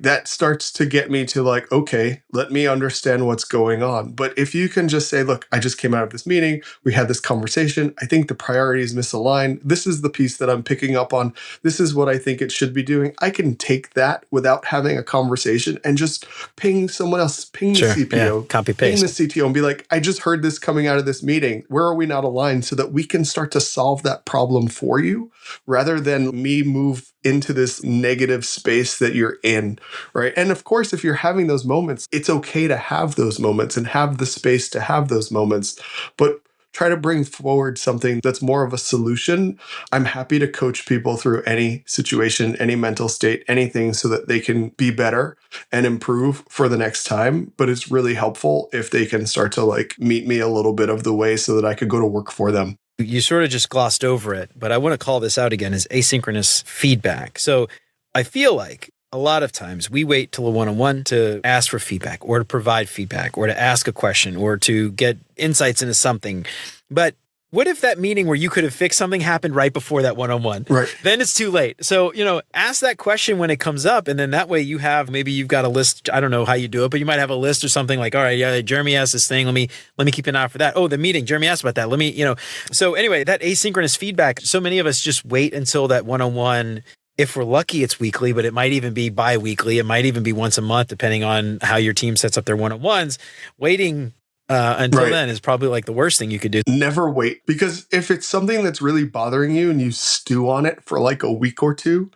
That starts to get me to okay, let me understand what's going on. But if you can just say, look, I just came out of this meeting. We had this conversation. I think the priorities misaligned. This is the piece that I'm picking up on. This is what I think it should be doing. I can take that without having a conversation and just ping someone else, ping the CPO, copy ping paste, the CTO and be like, I just heard this coming out of this meeting. Where are we not aligned so that we can start to solve that problem for you rather than me move into this negative space that you're in, right? And of course, if you're having those moments, it's okay to have those moments and have the space to have those moments, but try to bring forward something that's more of a solution. I'm happy to coach people through any situation, any mental state, anything so that they can be better and improve for the next time. But it's really helpful if they can start to meet me a little bit of the way so that I could go to work for them. You sort of just glossed over it, but I want to call this out again as asynchronous feedback. So I feel like a lot of times we wait till a one-on-one to ask for feedback or to provide feedback or to ask a question or to get insights into something. But what if that meeting where you could have fixed something happened right before that one-on-one? Right. Then it's too late. So, ask that question when it comes up. And then that way maybe you've got a list. I don't know how you do it, but you might have a list or something like, all right, yeah, Jeremy asked this thing. Let me keep an eye out for that. Oh, the meeting, Jeremy asked about that. So anyway, that asynchronous feedback, so many of us just wait until that one-on-one. If we're lucky, it's weekly, but it might even be bi-weekly. It might even be once a month, depending on how your team sets up their one-on-ones. Waiting until then is probably the worst thing you could do. Never wait, because if it's something that's really bothering you and you stew on it for a week or two,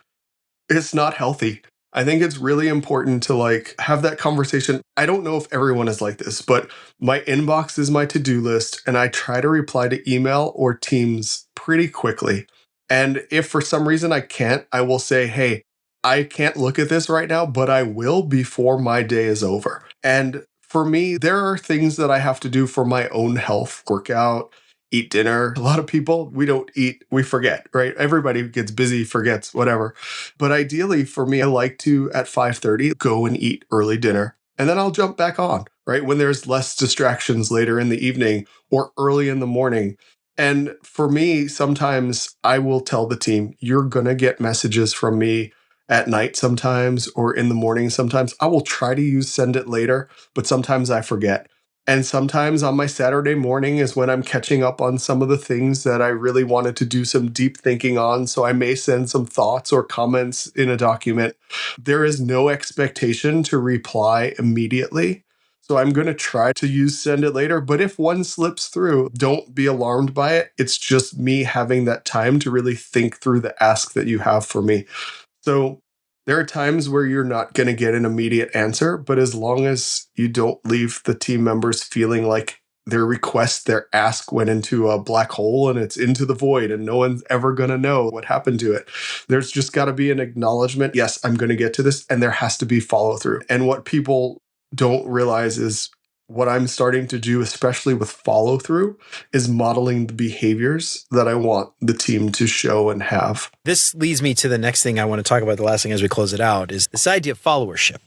it's not healthy. I think it's really important to have that conversation. I don't know if everyone is like this, but my inbox is my to-do list and I try to reply to email or Teams pretty quickly. And if for some reason I can't, I will say, hey, I can't look at this right now, but I will before my day is over. And for me, there are things that I have to do for my own health, work out, eat dinner. A lot of people, we don't eat, we forget, right? Everybody gets busy, forgets, whatever. But ideally for me, I like to at 5:30 go and eat early dinner. And then I'll jump back on, right? When there's less distractions later in the evening or early in the morning. And for me, sometimes I will tell the team, you're going to get messages from me at night sometimes or in the morning sometimes. I will try to use send it later, but sometimes I forget. And sometimes on my Saturday morning is when I'm catching up on some of the things that I really wanted to do some deep thinking on. So I may send some thoughts or comments in a document. There is no expectation to reply immediately. So I'm going to try to use send it later. But if one slips through, don't be alarmed by it. It's just me having that time to really think through the ask that you have for me. So there are times where you're not going to get an immediate answer, but as long as you don't leave the team members feeling like their request, their ask went into a black hole and it's into the void and no one's ever going to know what happened to it. There's just got to be an acknowledgement. Yes, I'm going to get to this. And there has to be follow through. And what people don't realize is what I'm starting to do, especially with follow through, is modeling the behaviors that I want the team to show and have. This leads me to the next thing I want to talk about. The last thing as we close it out is this idea of followership.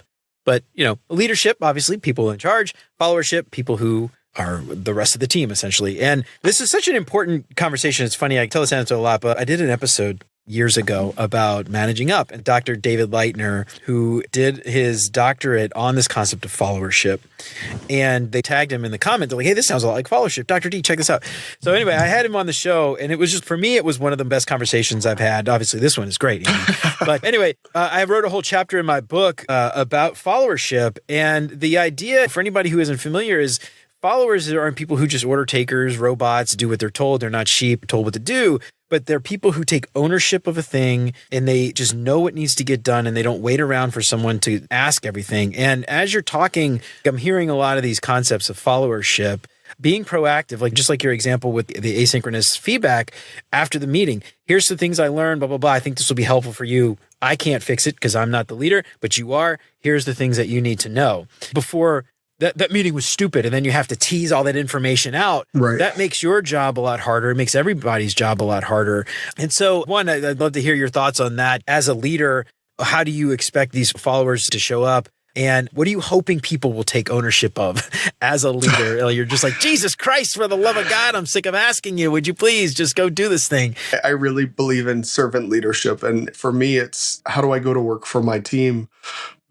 But, leadership, obviously, people in charge, followership, people who are the rest of the team, essentially. And this is such an important conversation. It's funny, I tell this answer a lot, but I did an episode years ago about managing up, and Dr. David Leitner, who did his doctorate on this concept of followership, and they tagged him in the comment. They're like, hey, this sounds a lot like followership. Dr. D, check this out. So anyway, I had him on the show, and it was just, for me, it was one of the best conversations I've had. Obviously, this one is great. But anyway, I wrote a whole chapter in my book about followership, and the idea, for anybody who isn't familiar, is followers aren't people who just order takers, robots, do what they're told. They're not sheep told what to do, but they're people who take ownership of a thing and they just know what needs to get done and they don't wait around for someone to ask everything. And as you're talking, I'm hearing a lot of these concepts of followership, being proactive, just like your example with the asynchronous feedback after the meeting. Here's the things I learned, blah, blah, blah. I think this will be helpful for you. I can't fix it because I'm not the leader, but you are. Here's the things that you need to know. Before that meeting was stupid, and then you have to tease all that information out. Right. That makes your job a lot harder. It makes everybody's job a lot harder. And so, one, I'd love to hear your thoughts on that. As a leader, how do you expect these followers to show up? And what are you hoping people will take ownership of as a leader? You're just like, Jesus Christ, for the love of God, I'm sick of asking you. Would you please just go do this thing? I really believe in servant leadership. And for me, it's how do I go to work for my team?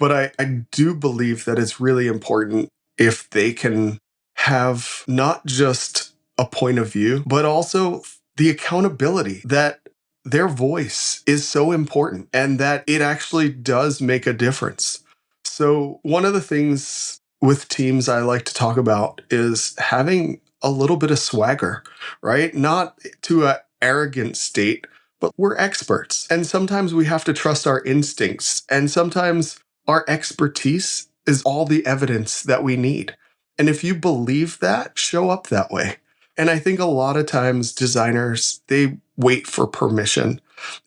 But I do believe that it's really important if they can have not just a point of view, but also the accountability that their voice is so important and that it actually does make a difference. So one of the things with teams I like to talk about is having a little bit of swagger, right? Not to an arrogant state, but we're experts. And sometimes we have to trust our instincts. And sometimes our expertise is all the evidence that we need. And if you believe that, show up that way. And I think a lot of times designers, they wait for permission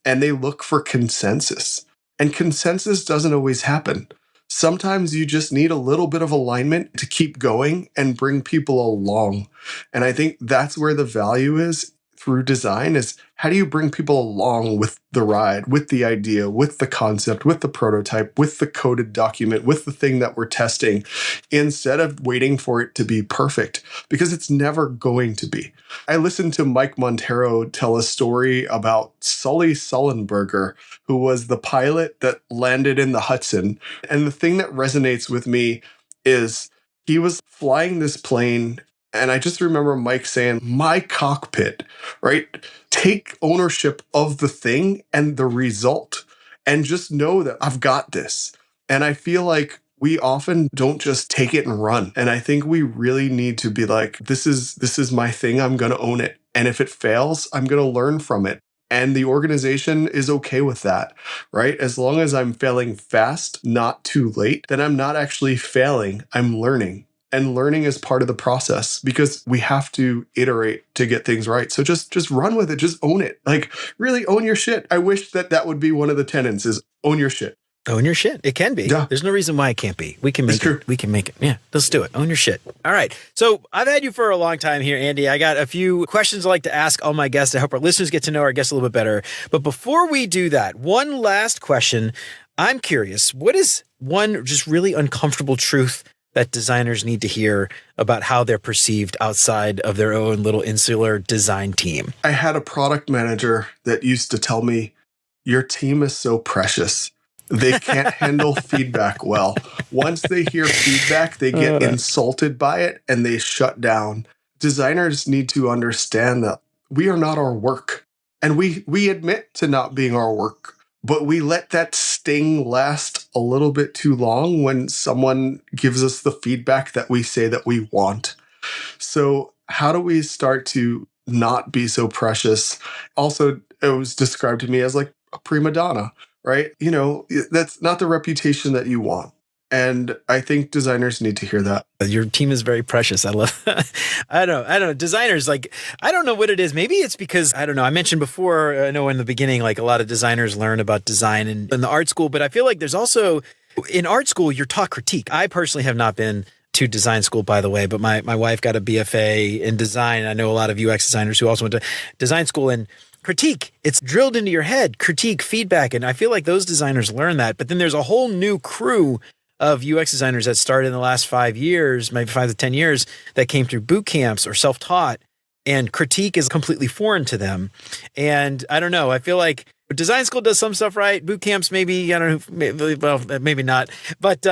and they look for consensus. And consensus doesn't always happen. Sometimes you just need a little bit of alignment to keep going and bring people along. And I think that's where the value is through design, is how do you bring people along with the ride, with the idea, with the concept, with the prototype, with the coded document, with the thing that we're testing, instead of waiting for it to be perfect, because it's never going to be. I listened to Mike Montero tell a story about Sully Sullenberger, who was the pilot that landed in the Hudson. And the thing that resonates with me is he was flying this plane. And I just remember Mike saying, my cockpit, right? Take ownership of the thing and the result and just know that I've got this. And I feel like we often don't just take it and run. And I think we really need to be like, this is my thing. I'm going to own it. And if it fails, I'm going to learn from it. And the organization is okay with that, right? As long as I'm failing fast, not too late, then I'm not actually failing. I'm learning. And learning is part of the process because we have to iterate to get things right. So just run with it. Just own it. Really own your shit. I wish that would be one of the tenets is own your shit. Own your shit. It can be. Yeah. There's no reason why it can't be. We can make it. We can make it. Yeah, let's do it. Own your shit. All right. So I've had you for a long time here, Andy. I got a few questions I'd like to ask all my guests to help our listeners get to know our guests a little bit better. But before we do that, one last question. I'm curious, what is one just really uncomfortable truth that designers need to hear about how they're perceived outside of their own little insular design team? I had a product manager that used to tell me, your team is so precious. They can't handle feedback well. Once they hear feedback, they get insulted by it and they shut down. Designers need to understand that we are not our work. And we admit to not being our work. But we let that sting last a little bit too long when someone gives us the feedback that we say that we want. So how do we start to not be so precious? Also, it was described to me as like a prima donna, right? That's not the reputation that you want. And I think designers need to hear that. Your team is very precious. I love I don't know. Designers, like, I don't know what it is. Maybe it's because, I don't know. I mentioned before, I know in the beginning, like a lot of designers learn about design in the art school, but I feel like there's also, in art school, you're taught critique. I personally have not been to design school, by the way, but my wife got a BFA in design. I know a lot of UX designers who also went to design school, and critique, it's drilled into your head, critique, feedback. And I feel like those designers learn that. But then there's a whole new crew of UX designers that started in the last 5 years, maybe 5 to 10 years, that came through boot camps or self-taught, and critique is completely foreign to them. And I don't know, I feel like design school does some stuff right. Boot camps, maybe, I don't know, maybe not. But,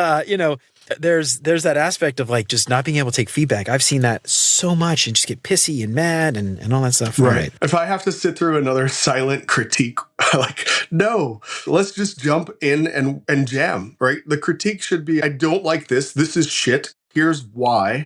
there's that aspect of like just not being able to take feedback. I've seen that so much and just get pissy and mad and all that stuff. Right. If I have to sit through another silent critique, like, no, let's just jump in and jam, right? The critique should be, I don't like this. This is shit. Here's why.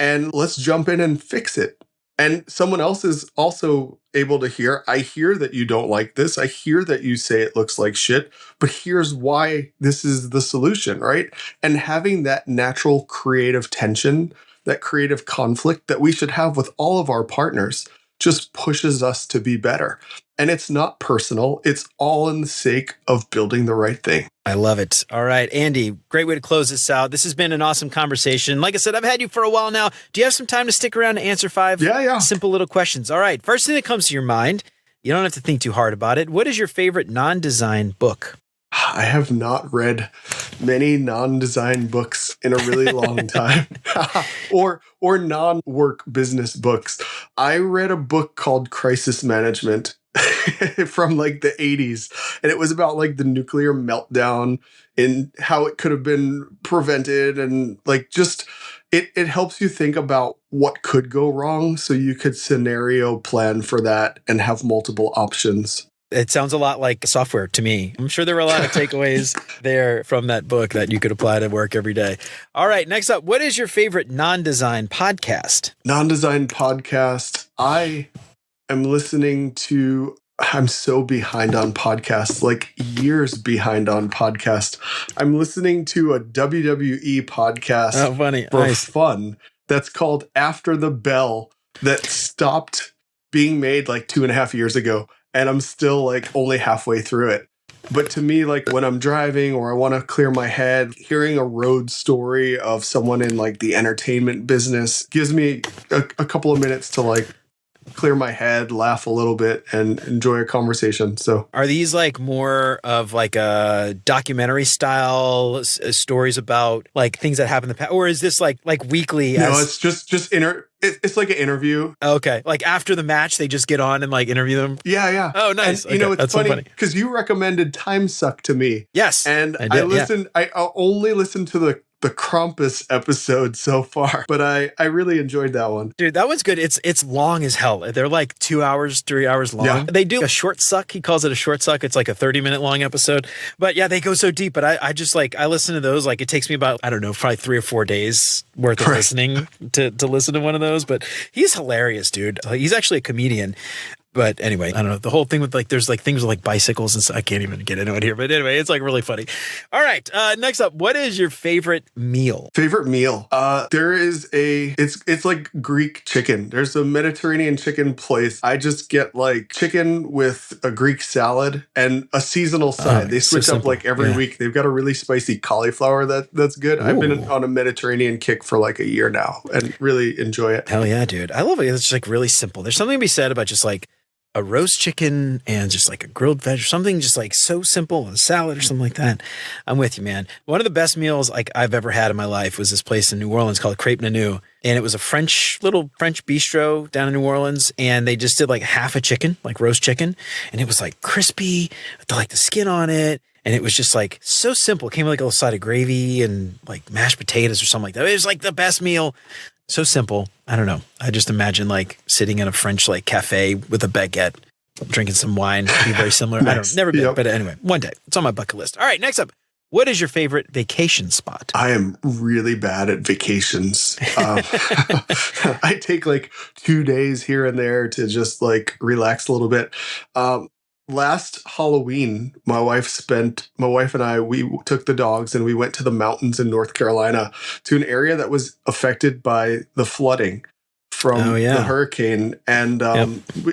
And let's jump in and fix it. And someone else is also able to hear, I hear that you don't like this. I hear that you say it looks like shit, but here's why this is the solution, right? And having that natural creative tension, that creative conflict that we should have with all of our partners just pushes us to be better. And it's not personal. It's all in the sake of building the right thing. I love it. All right, Andy, great way to close this out. This has been an awesome conversation. Like I said, I've had you for a while now. Do you have some time to stick around to answer 5 simple little questions? All right, first thing that comes to your mind, you don't have to think too hard about it. What is your favorite non-design book? I have not read many non-design books in a really long time, or non-work business books. I read a book called Crisis Management from like the 80s, and it was about like the nuclear meltdown and how it could have been prevented, and like just it helps you think about what could go wrong so you could scenario plan for that and have multiple options. It sounds a lot like software to me. I'm sure there were a lot of takeaways there from that book that you could apply to work every day. All right, next up, what is your favorite non-design podcast? Non-design podcast. I am listening to, I'm so behind on podcasts, like years behind on podcasts. I'm listening to a WWE podcast for fun that's called After the Bell, that stopped being made like 2.5 years ago. And I'm still like only halfway through it. But to me, like when I'm driving or I want to clear my head, hearing a road story of someone in like the entertainment business gives me a couple of minutes to like clear my head, laugh a little bit, and enjoy a conversation. So, are these like more of like a documentary style stories about like things that happen in the past, or is this like weekly? No, it's just it's like an interview. Okay, like after the match, they just get on and like interview them. Yeah. Oh, nice. And, you know, it's funny because you recommended Time Suck to me. Yes, and I listened. Yeah. I only listened to the Krampus episode so far, but I really enjoyed that one. Dude, that one's good. It's long as hell. They're like 2 hours, 3 hours long. Yeah. They do a short suck. He calls it a short suck. It's like a 30-minute long episode. But yeah, they go so deep. But I just like, I listen to those. Like it takes me about, I don't know, probably 3 or 4 days worth of listening to listen to one of those. But he's hilarious, dude. He's actually a comedian. But anyway, I don't know. The whole thing with like, there's like things with like bicycles and stuff. I can't even get into it here. But anyway, it's like really funny. All right. Next up, what is your favorite meal? Favorite meal? There is it's like Greek chicken. There's a Mediterranean chicken place. I just get like chicken with a Greek salad and a seasonal side. They switch up like every week. They've got a really spicy cauliflower that's good. Ooh. I've been on a Mediterranean kick for like a year now and really enjoy it. Hell yeah, dude. I love it. It's just like really simple. There's something to be said about just like a roast chicken and just like a grilled veg or something just like so simple, a salad or something like that. I'm with you, man. One of the best meals like I've ever had in my life was this place in New Orleans called Crepe Nanu. And it was a little French bistro down in New Orleans. And they just did like half a chicken, like roast chicken. And it was like crispy with like the skin on it. And it was just like so simple. It came with like a little side of gravy and like mashed potatoes or something like that. It was like the best meal. So simple. I don't know. I just imagine like sitting in a French like cafe with a baguette, drinking some wine. It'd be very similar. Nice. I don't know. Never been, but anyway, one day. It's on my bucket list. All right, next up. What is your favorite vacation spot? I am really bad at vacations. I take like 2 days here and there to just like relax a little bit. last Halloween, my wife and I, we took the dogs and we went to the mountains in North Carolina to an area that was affected by the flooding Oh from the yeah. hurricane. And Yep.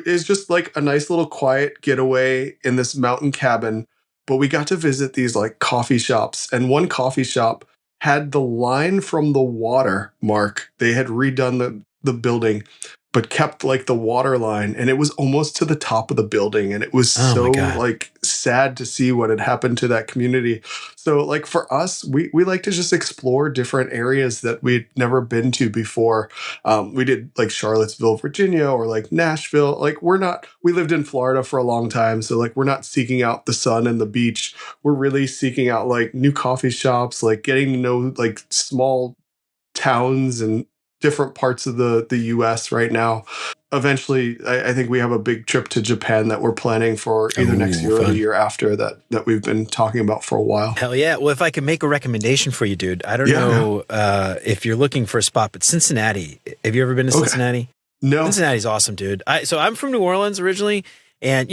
it's just like a nice little quiet getaway in this mountain cabin. But we got to visit these like coffee shops, and one coffee shop had the line from the water mark. They had redone the building, but kept like the water line, and it was almost to the top of the building, and it was Oh my so God. like sad to see what had happened to that community. So like for us, we like to just explore different areas that we'd never been to before. We did like Charlottesville, Virginia, or like Nashville. Like we lived in Florida for a long time, so like we're not seeking out the sun and the beach. We're really seeking out like new coffee shops, like getting to know like small towns and different parts of the US right now. Eventually, I think we have a big trip to Japan that we're planning for either next year or the Fun. year after that we've been talking about for a while. Hell yeah. Well, if I can make a recommendation for you, dude, I don't Yeah, know if you're looking for a spot, but Cincinnati. Have you ever been to Okay. Cincinnati? No. Cincinnati's awesome, dude. So I'm from New Orleans originally. And,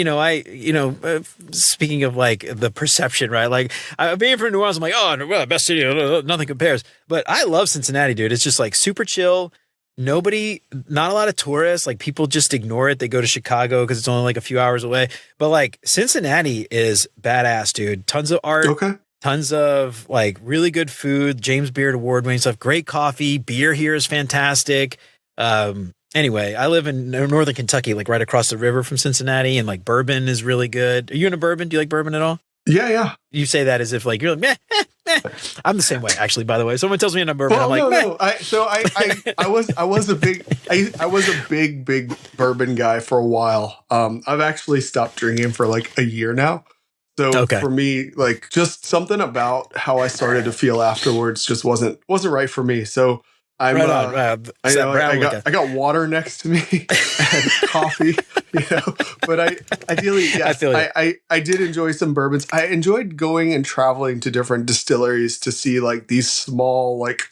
speaking of like the perception, right? Like being from New Orleans, I'm like, oh, well, best city, nothing compares. But I love Cincinnati, dude. It's just like super chill. Not a lot of tourists. Like people just ignore it. They go to Chicago because it's only like a few hours away. But like Cincinnati is badass, dude. Tons of art. Okay. Tons of like really good food, James Beard award-winning stuff, great coffee, beer here is fantastic. Anyway, I live in northern Kentucky, like right across the river from Cincinnati, and like bourbon is really good. Are you into bourbon? Do you like bourbon at all? Yeah. You say that as if like you're like meh, meh, meh. I'm the same way, actually. By the way, someone tells me I'm bourbon, Well, I'm like, no. I was a big bourbon guy for a while. I've actually stopped drinking for like a year now. So Okay. for me, like just something about how I started to feel afterwards just wasn't right for me. So I'm right on. I got water next to me and coffee, but ideally, yes, I did enjoy some bourbons. I enjoyed going and traveling to different distilleries to see like these small, like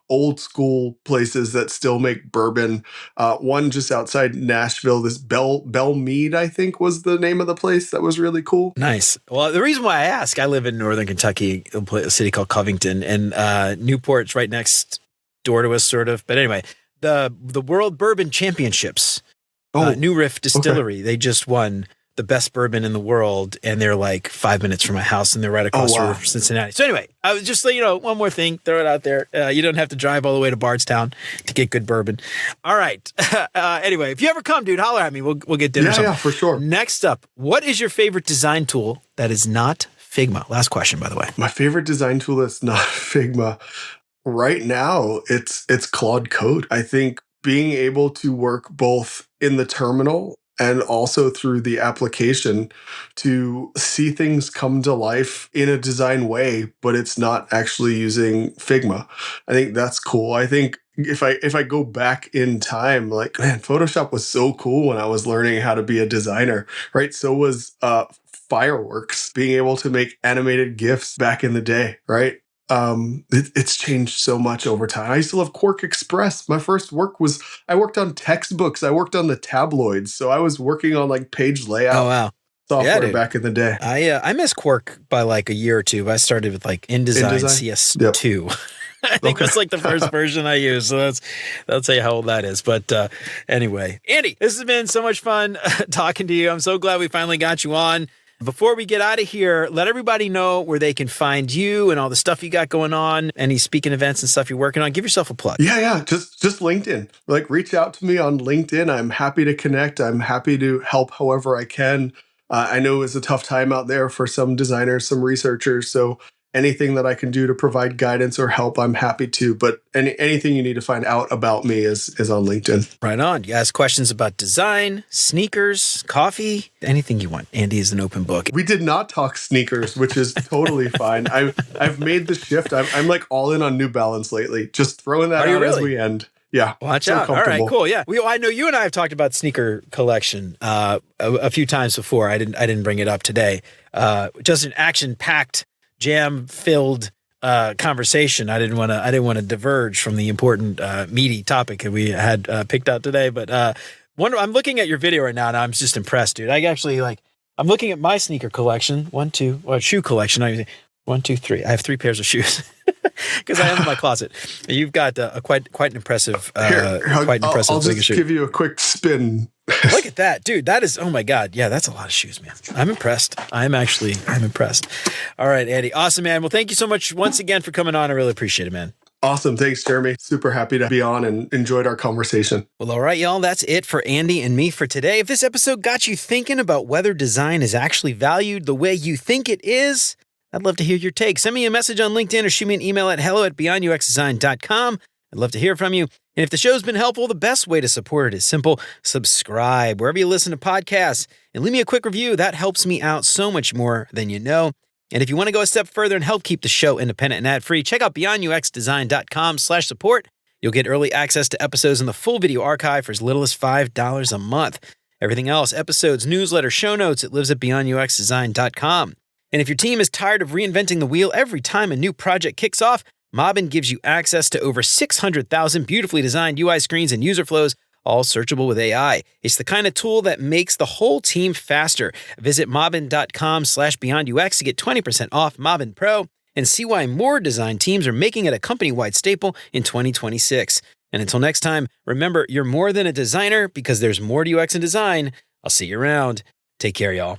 old school places that still make bourbon. One just outside Nashville, this Bell Mead, I think was the name of the place. That was really cool. Nice. Well, the reason why I ask, I live in northern Kentucky, a city called Covington, and Newport's right next door to us, sort of. But anyway, the World Bourbon Championships, New Riff Distillery, they just won the best bourbon in the world, and they're like 5 minutes from my house, and they're right across the river from Cincinnati. So anyway, I was just one more thing, throw it out there. You don't have to drive all the way to Bardstown to get good bourbon. All right. Anyway, if you ever come, dude, holler at me. We'll get dinner. Yeah, for sure. Next up, what is your favorite design tool that is not Figma? Last question, by the way. My favorite design tool that's not Figma. Right now, it's Claude Code. I think being able to work both in the terminal and also through the application to see things come to life in a design way, but it's not actually using Figma. I think that's cool. I think if I go back in time, like, man, Photoshop was so cool when I was learning how to be a designer, right? So was Fireworks, being able to make animated GIFs back in the day, right? It's changed so much over time. I used to love Quark Express. My first work was I worked on textbooks. I worked on the tabloids. So I was working on like page layout software back in the day. I missed Quark by like a year or two. I started with like InDesign CS2. Yep. I think that's like the first version I used. So that'll tell you how old that is. But anyway, Andy, this has been so much fun talking to you. I'm so glad we finally got you on. Before we get out of here, let everybody know where they can find you and all the stuff you got going on, any speaking events and stuff you're working on. Give yourself a plug. Yeah. Just LinkedIn. Like, reach out to me on LinkedIn. I'm happy to connect. I'm happy to help however I can. I know it's a tough time out there for some designers, some researchers. So anything that I can do to provide guidance or help, I'm happy to. But anything you need to find out about me is on LinkedIn. Right on. You ask questions about design, sneakers, coffee, anything you want. Andy is an open book. We did not talk sneakers, which is totally fine. I've made the shift. I'm like all in on New Balance lately. Just throwing that out as we end. Yeah. Watch out. All right, cool. Yeah. I know you and I have talked about sneaker collection a few times before. I didn't bring it up today. Just an action-packed, jam-filled conversation. I didn't want to diverge from the important meaty topic that we had picked out today. But I'm looking at your video right now, and I'm just impressed, dude. I actually I'm looking at my sneaker collection. Shoe collection. 1, 2, 3. I have 3 pairs of shoes because I am in my closet. You've got a quite an impressed I'll just give you a quick spin. Look at that, dude. That is, oh my God. Yeah, that's a lot of shoes, man. I'm impressed. I'm impressed. All right, Andy. Awesome, man. Well, thank you so much once again for coming on. I really appreciate it, man. Awesome. Thanks, Jeremy. Super happy to be on and enjoyed our conversation. Well, all right, y'all. That's it for Andy and me for today. If this episode got you thinking about whether design is actually valued the way you think it is, I'd love to hear your take. Send me a message on LinkedIn or shoot me an email at hello@beyonduxdesign.com. I'd love to hear from you. And if the show's been helpful, the best way to support it is simple. Subscribe wherever you listen to podcasts and leave me a quick review. That helps me out so much more than you know. And if you want to go a step further and help keep the show independent and ad-free, check out beyonduxdesign.com/support. You'll get early access to episodes in the full video archive for as little as $5 a month. Everything else, episodes, newsletter, show notes, it lives at beyonduxdesign.com. And if your team is tired of reinventing the wheel every time a new project kicks off, Mobbin gives you access to over 600,000 beautifully designed UI screens and user flows, all searchable with AI. It's the kind of tool that makes the whole team faster. Visit mobbin.com/beyondux to get 20% off Mobbin Pro and see why more design teams are making it a company-wide staple in 2026. And until next time, remember, you're more than a designer because there's more to UX and design. I'll see you around. Take care, y'all.